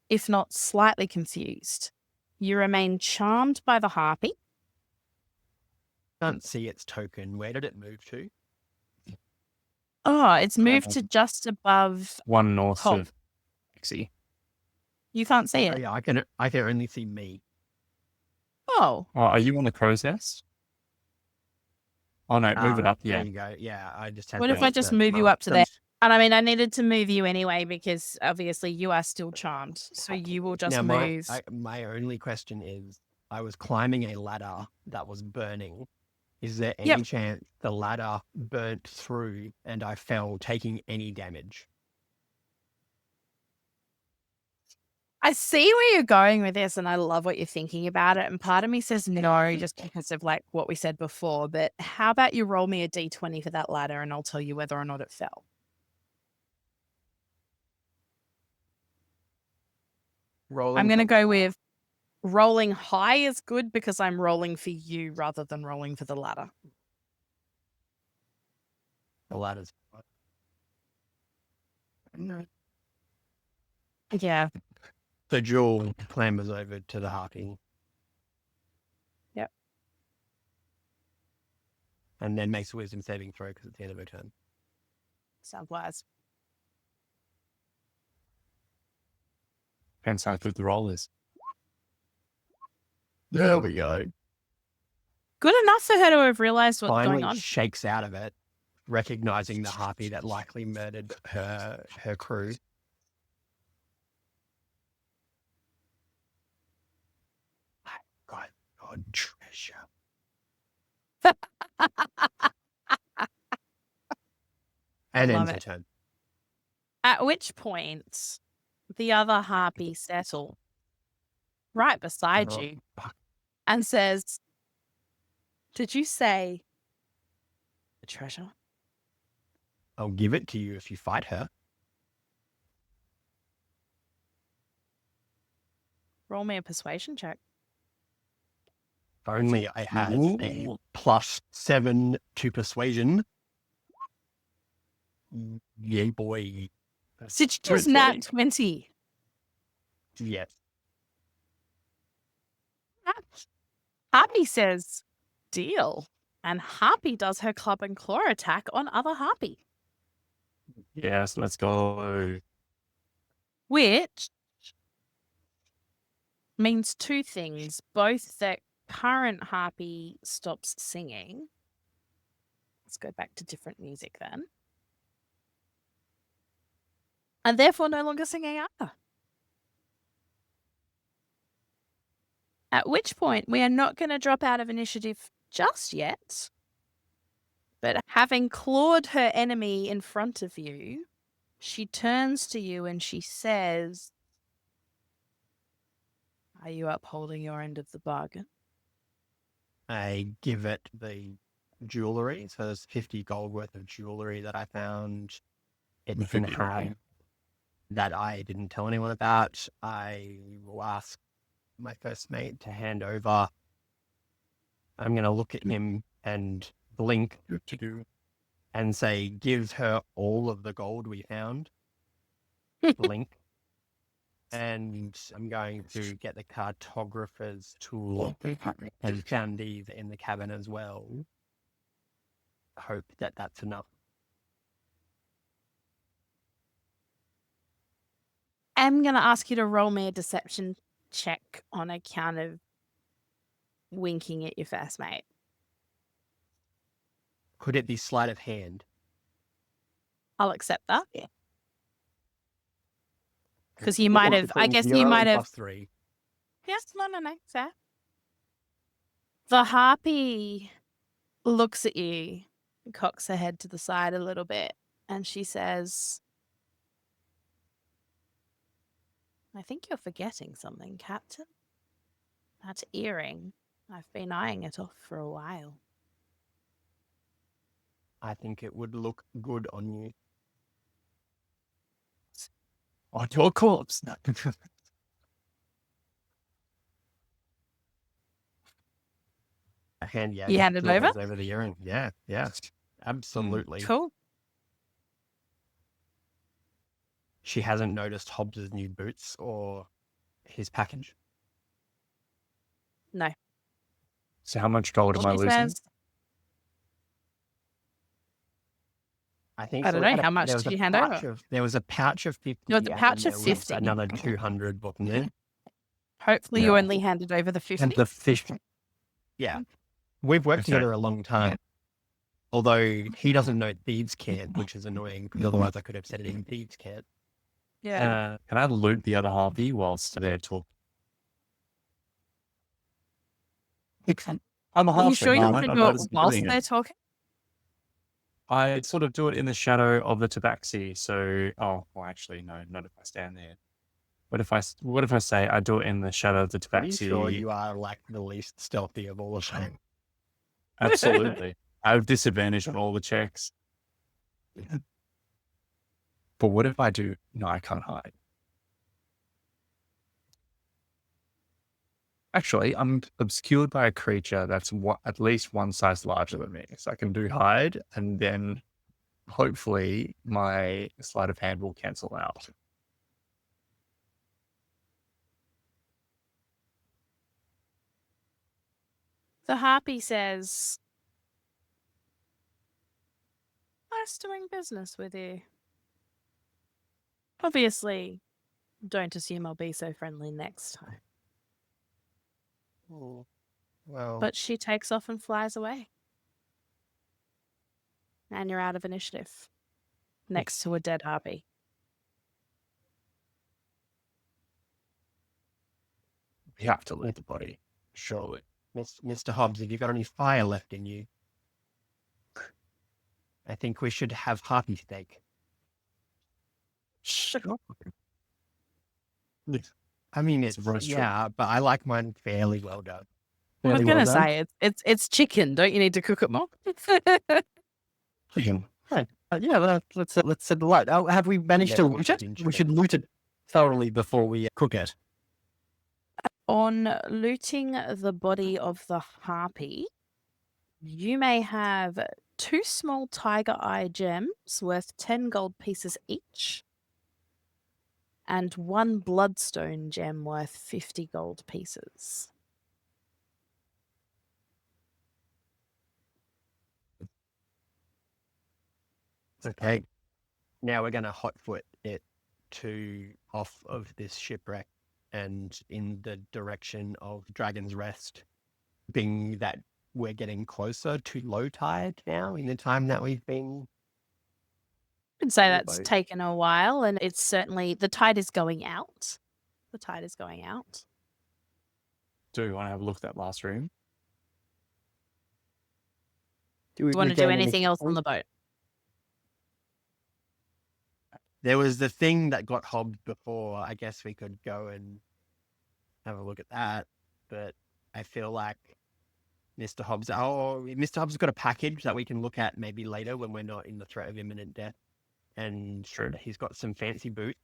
if not slightly confused. You remain charmed by the harpy. Can't see its token. Where did it move to? Oh, it's moved to just above. One north Hob. of Pixie. You can't see Oh, it. yeah, I can only see me. Oh, Oh, are you on the crow's nest? Oh no, move it up. There Yeah. you go. Yeah, I just had what to if I just that move you mark. up to there? And I mean, I needed to move you anyway because obviously you are still charmed. So you will just Now, move. my only question is, I was climbing a ladder that was burning. Is there any Yep. chance the ladder burnt through and I fell, taking any damage? I see where you're going with this, and I love what you're thinking about it. And part of me says no, just because of like what we said before. But how about you roll me a d20 for that ladder, and I'll tell you whether or not it fell. Rolling. I'm going to go with rolling high is good because I'm rolling for you rather than rolling for the ladder. The ladder's. Yeah. So Jewel clambers over to the harpy. Yep. And then makes a wisdom saving throw because it's the end of her turn. Sounds wise. Depends how good the roll is. There we go. Good enough for her to have realized what's Finally going on. shakes out of it, recognizing the harpy that likely murdered her crew. I got your treasure. And Love ends her it. turn. At which point, the other harpy settle right beside Oh, you fuck. and says, "Did you say the treasure?" I'll give it to you if you fight her. Roll me a persuasion check. If only I had a Ooh. +7 to persuasion. Yeah, boy. Did you just nat 20? Yes. Harpy says, "Deal." And Harpy does her club and claw attack on other Harpy, Yes, let's go. which means two things. Both that current Harpy stops singing. Let's go back to different music then. And therefore no longer singing either. At which point we are not going to drop out of initiative just yet. But having clawed her enemy in front of you, she turns to you and she says, "Are you upholding your end of the bargain?" I give it the jewelry. So there's 50 gold worth of jewelry that I found. It's in hand that I didn't tell anyone about. I will ask my first mate to hand over. I'm going to look at him and blink and say, "Give her all of the gold we found." Blink. And I'm going to get the cartographer's tool and found these in the cabin as well. Hope that that's enough. I'm going to ask you to roll me a deception check on account of winking at your first mate. Could it be sleight of hand? I'll accept that. Because you might have, I guess you 0 might and have. +3. Yes, no, fair. The harpy looks at you, cocks her head to the side a little bit, and she says, "I think you're forgetting something, Captain. That earring, I've been eyeing it off for a while." I think it would look good on you. On your corpse. No. A hand, yeah. You hand it over? Over the earring. Yeah, absolutely. Cool. She hasn't noticed Hobbs's new boots or his package. No. So how much gold am I She losing? says, I think I so. don't We know. had How much there was did a you hand pouch over? There was a pouch of 50 No, it's a and pouch then of there was 50. another 200, wasn't there? Hopefully you Yeah. only handed over the 50. And the fish. Yeah. We've worked Okay. together a long time. Yeah. We've worked Okay. together a long time. Although he doesn't know thieves can't, which is annoying because otherwise I could have said it in thieves can't. Yeah. Can I loot the other Harpy whilst they're talking? I'm a Are you halfling. sure you I want might to not do it notice me whilst doing they're it. talking? I sort of do it in the shadow of the tabaxi. So, well, actually, no, not if I stand there. What if I say I do it in the shadow of the Pretty tabaxi? sure you are like the least stealthy of all of them. Absolutely. I have disadvantage on all the checks. But what if I do? No, I can't hide. Actually, I'm obscured by a creature that's at least one size larger than me. So I can do hide, and then hopefully my sleight of hand will cancel out. The Harpy says, nice doing business with you. Obviously, don't assume I'll be so friendly next time. Well, But she takes off and flies away. And you're out of initiative. Next to a dead Harpy. We have to loot the body, surely. Mr. Hobbs, have you got any fire left in you? I think we should have harpy steak. Sure. I mean, It's roast chicken. yeah, but I like mine fairly well done. I was Fairly gonna well done. say it's chicken. Don't you need to cook it more? Chicken. Right. Yeah, let's set the light. Oh, have we managed to Yeah, loot it? it's We should loot it thoroughly before we cook it. On looting the body of the Harpy, you may have 2 small tiger eye gems worth 10 gold pieces each, and 1 bloodstone gem worth 50 gold pieces. Okay. Now we're going to hotfoot it off of this shipwreck and in the direction of Dragon's Rest, being that we're getting closer to low tide now in the time that we've been. I'd say on the that's boat. taken a while, and it's certainly the tide is going out. The tide is going out. Do we want to have a look at that last room? Do we Do you want to do regain anything else on points? the boat? There was the thing that got Hobbs before. I guess we could go and have a look at that. But I feel like Mr. Hobbs has got a package that we can look at maybe later when we're not in the threat of imminent death. And True. he's got some fancy boots.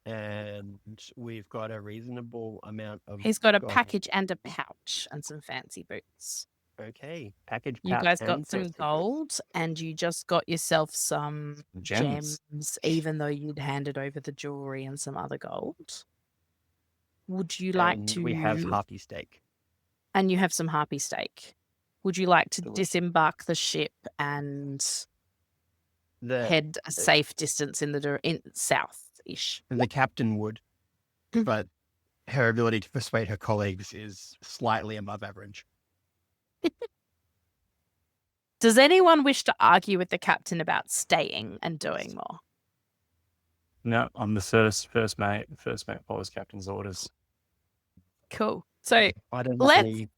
And we've got a reasonable amount of He's got a gold. package and a pouch and some fancy boots. Okay. Package, You pouch, guys and got some fancy boots. gold, and you just got yourself some Gems. gems, even though you'd handed over the jewelry and some other gold. Would you like And to? we have harpy steak. And you have some harpy steak. Would you like to Delicious. disembark the ship and head a safe distance in south-ish? The captain would, but her ability to persuade her colleagues is slightly above average. Does anyone wish to argue with the captain about staying and doing more? No, I'm the first mate. First mate follows captain's orders. Cool. So I don't have let's any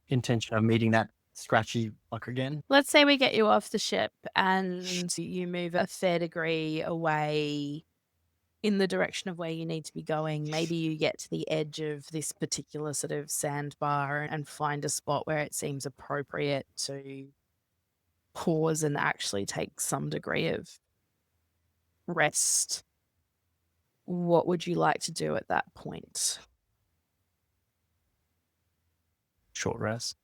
intention of meeting that scratchy fucker again. let's say we get you off the ship and you move a fair degree away in the direction of where you need to be going. Maybe you get to the edge of this particular sort of sandbar and find a spot where it seems appropriate to pause and actually take some degree of rest. What would you like to do at that point? Short rest.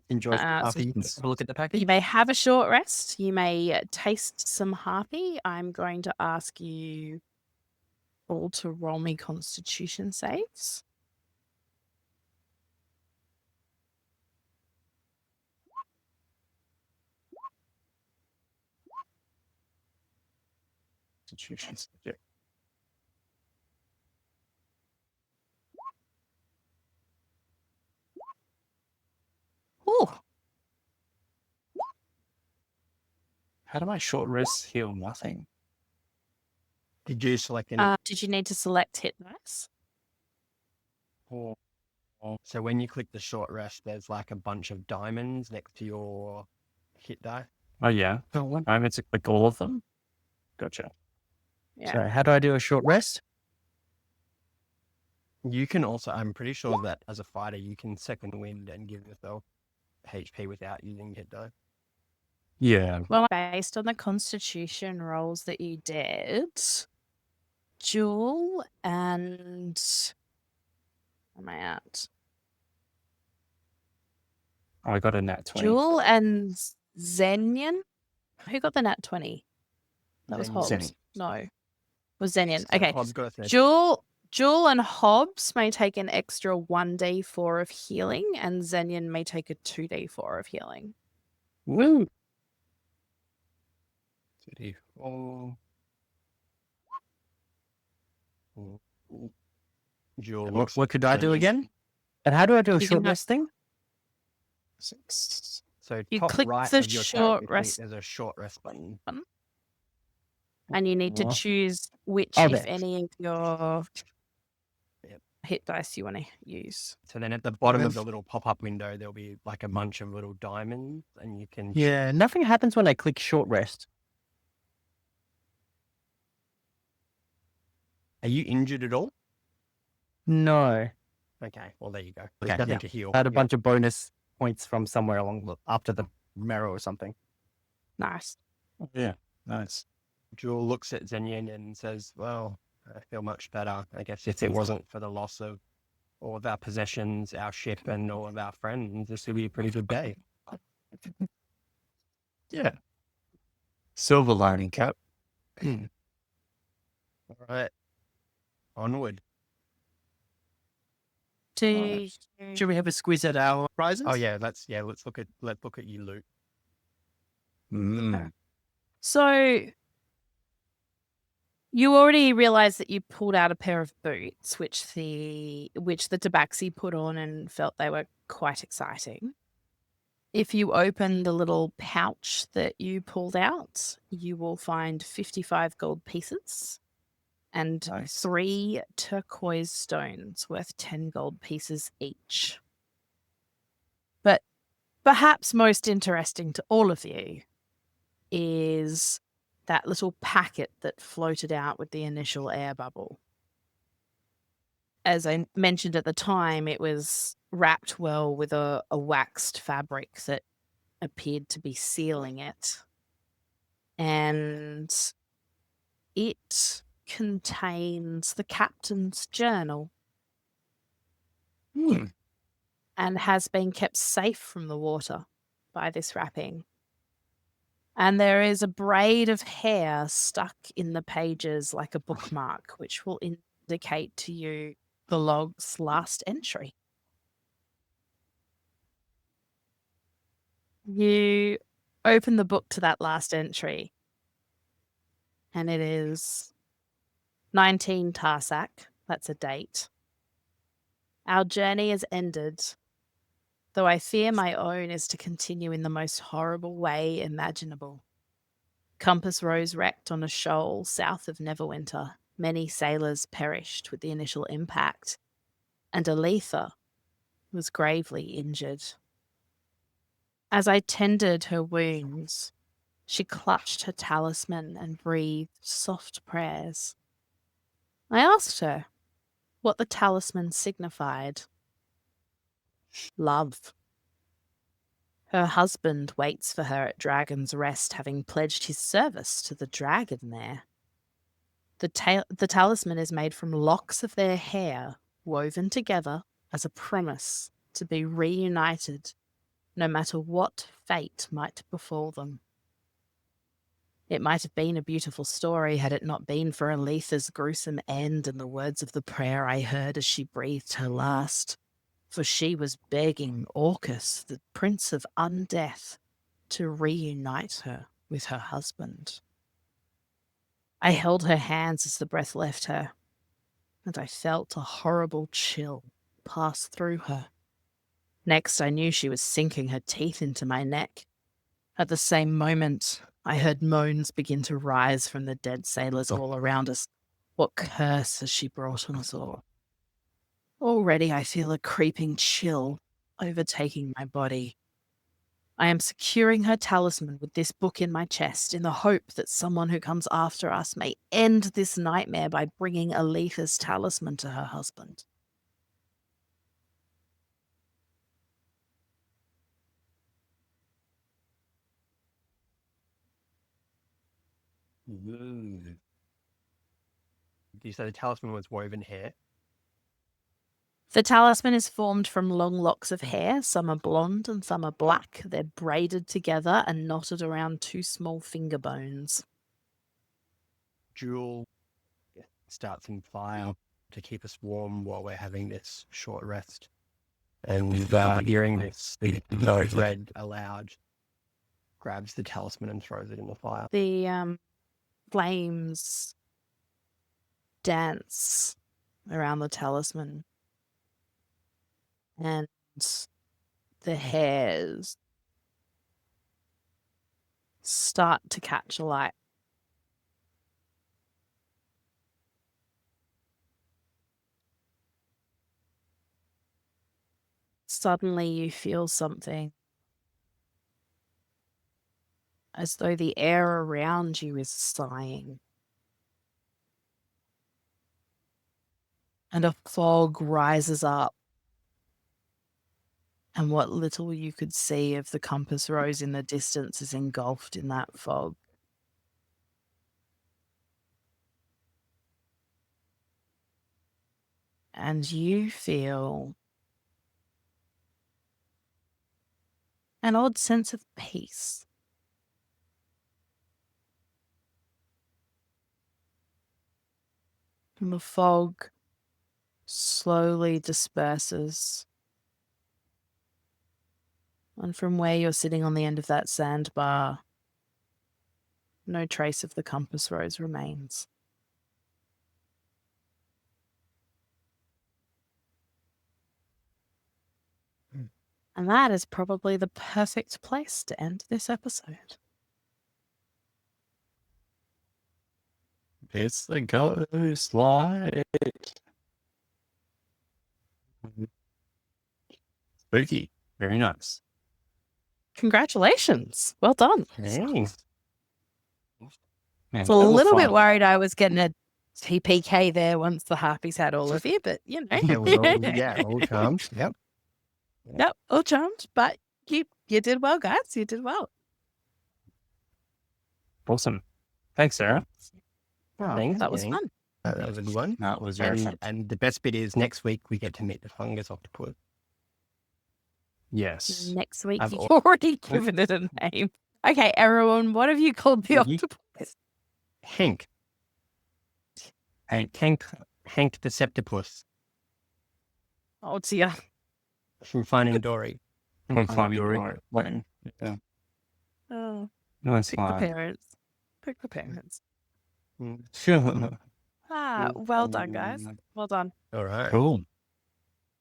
Enjoy so harpy. Have a look at the package. You may have a short rest. You may taste some harpy. I'm going to ask you all to roll me constitution saves. Constitution subject. Ooh, How do my short rests heal nothing? Did you select any? did you need to select hit dice? Or So when you click the short rest, there's like a bunch of diamonds next to your hit die. oh yeah, I'm meant to click all of them. Gotcha. Yeah. So how do I do a short rest? You can also, I'm pretty sure that as a fighter, you can second wind and give yourself HP without using hit die. Yeah. Well, based on the Constitution rolls that you did, Jewel and where am I at? Oh, I got a nat 20. Jewel and Zenyan. Who got the nat 20? That was Zenyan. Hobbs. Zenny. No, it was Zenyan. So Okay, Hobbs got a 30. Jewel and Hobbs may take an extra 1d4 of healing, and Zenyan may take a 2d4 of healing. Woo! 34. Jewel What, looks what could I do Zenyan. again? And how do I do a You can short have- rest thing? 6. So You top click right the of your short character sheet, rest- there's a short rest button. And you need to What? choose which, Oh, if there. any, of your Yep. hit dice you want to use. So then at the bottom of then- the little pop-up window, there'll be like a bunch of little diamonds, and you can. Yeah, nothing happens when I click short rest. Are you injured at all? No. Okay, well there you go. There's Okay, nothing yeah. to heal. I had a Yeah. bunch of bonus points from somewhere along after the marrow or something. Nice. Yeah, nice. Jewel looks at Zenyan and says, "Well, I feel much better. I guess if it wasn't for the loss of all of our possessions, our ship, and all of our friends, this would be a pretty good day." Yeah. Silver lining, Cap. All right, onward. Do Should we have a squeeze at our prizes? Oh yeah, let's look at you loot. Mm. So you already realized that you pulled out a pair of boots, which the Tabaxi put on and felt they were quite exciting. If you open the little pouch that you pulled out, you will find 55 gold pieces and Nice. 3 turquoise stones worth 10 gold pieces each. But perhaps most interesting to all of you is that little packet that floated out with the initial air bubble. As I mentioned at the time, it was wrapped well with a waxed fabric that appeared to be sealing it. And it contains the captain's journal Hmm. and has been kept safe from the water by this wrapping. And there is a braid of hair stuck in the pages like a bookmark, which will indicate to you the log's last entry. You open the book to that last entry, and it is 19 Tarsak. That's a date. Our journey is ended, though I fear my own is to continue in the most horrible way imaginable. Compass rose wrecked on a shoal south of Neverwinter. Many sailors perished with the initial impact, and Aletha was gravely injured. As I tended her wounds, she clutched her talisman and breathed soft prayers. I asked her what the talisman signified. Love. Her husband waits for her at Dragon's Rest, having pledged his service to the dragon there. The talisman is made from locks of their hair, woven together as a promise to be reunited, no matter what fate might befall them. It might have been a beautiful story had it not been for Aletha's gruesome end and the words of the prayer I heard as she breathed her last. For she was begging Orcus, the Prince of Undeath, to reunite her with her husband. I held her hands as the breath left her, and I felt a horrible chill pass through her. Next, I knew she was sinking her teeth into my neck. At the same moment, I heard moans begin to rise from the dead sailors all around us. What curse has she brought on us all? Already I feel a creeping chill overtaking my body. I am securing her talisman with this book in my chest in the hope that someone who comes after us may end this nightmare by bringing Aletha's talisman to her husband. Did you say the talisman was woven hair? The talisman is formed from long locks of hair. Some are blonde and some are black. They're braided together and knotted around 2 small finger bones. Jewel starts some fire to keep us warm while we're having this short rest. And hearing this, the red aloud grabs the talisman and throws it in the fire. The flames dance around the talisman, and the hairs start to catch alight. Suddenly you feel something as though the air around you is sighing. And a fog rises up. And what little you could see of the compass rose in the distance is engulfed in that fog. And you feel an odd sense of peace. And the fog slowly disperses. And from where you're sitting on the end of that sandbar, no trace of the compass rose remains. And that is probably the perfect place to end this episode. It's the ghost light. Spooky. Very nice. Congratulations. Well done. Thanks. Man, I was that a was little bit fun. worried I was getting a TPK there once the Harpies had all of you, but you know. It was all charmed. Yep. Yep, all charmed. But you did well, guys. You did well. Awesome. Thanks, Sarah. Thanks. That was fun. That was a good one. That was very fun. And the best bit is next week we get to meet the fungus octopus. Yes. Next week, I've you've al- already given it a name. Okay, everyone, what have you called the Ye- octopus? Hank. Hank the septipus Oh dear. from Finding Dory. One time you were Yeah. Oh, No, it's pick the fine. parents. Pick the parents. Sure. Ah, well done, guys. Well done. All right. Cool.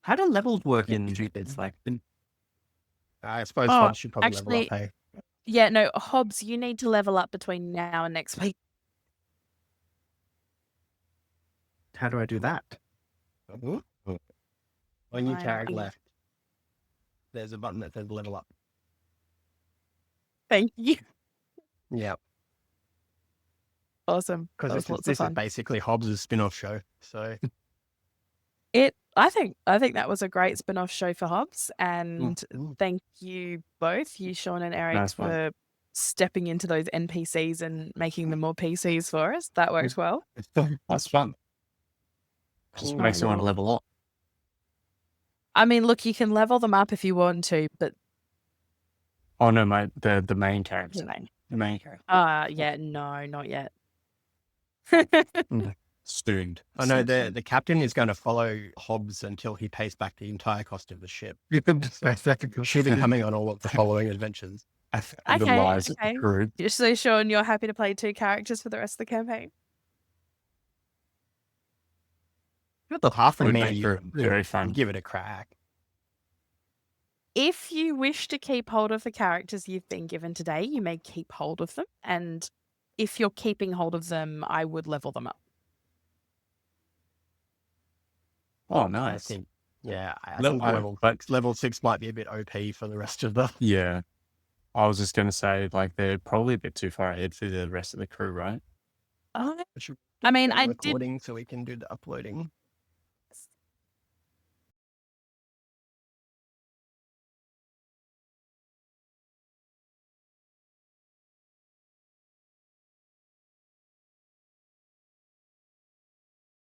How do levels work in It's like I suppose Oh, Hobbs should probably level actually- up, hey? Yeah, no, Hobbs, you need to level up between now and next week. how do I do that? On your Fine. tag left, there's a button that says level up. Thank you. Yeah, Awesome. because That was this lots of is fun. basically Hobbs' spin-off show. So I think that was a great spin-off show for Hobbs, and Mm. thank you both, you Sean and Eric, Nice one. for stepping into those NPCs and making them more PCs for us. That worked well. That's fun. Just Cool. makes you want to level up. I mean, look, you can level them up if you want to, but Oh no, the main character. The main character. yeah, no, not yet. Student. I know the captain is going to follow Hobbs until he pays back the entire cost of the ship. She'll be coming on all of the following adventures. The lies of the okay. crew. So, Sean, you're happy to play 2 characters for the rest of the campaign? Got the half Would an make for very fun. Give it a crack. If you wish to keep hold of the characters you've been given today, you may keep hold of them. And if you're keeping hold of them, I would level them up. Oh, I nice. think, yeah, I Level- think level 6 might be a bit OP for the rest of the. Yeah. I was just going to say, like, they're probably a bit too far ahead for the rest of the crew, right? I mean, I did. recording so we can do the uploading.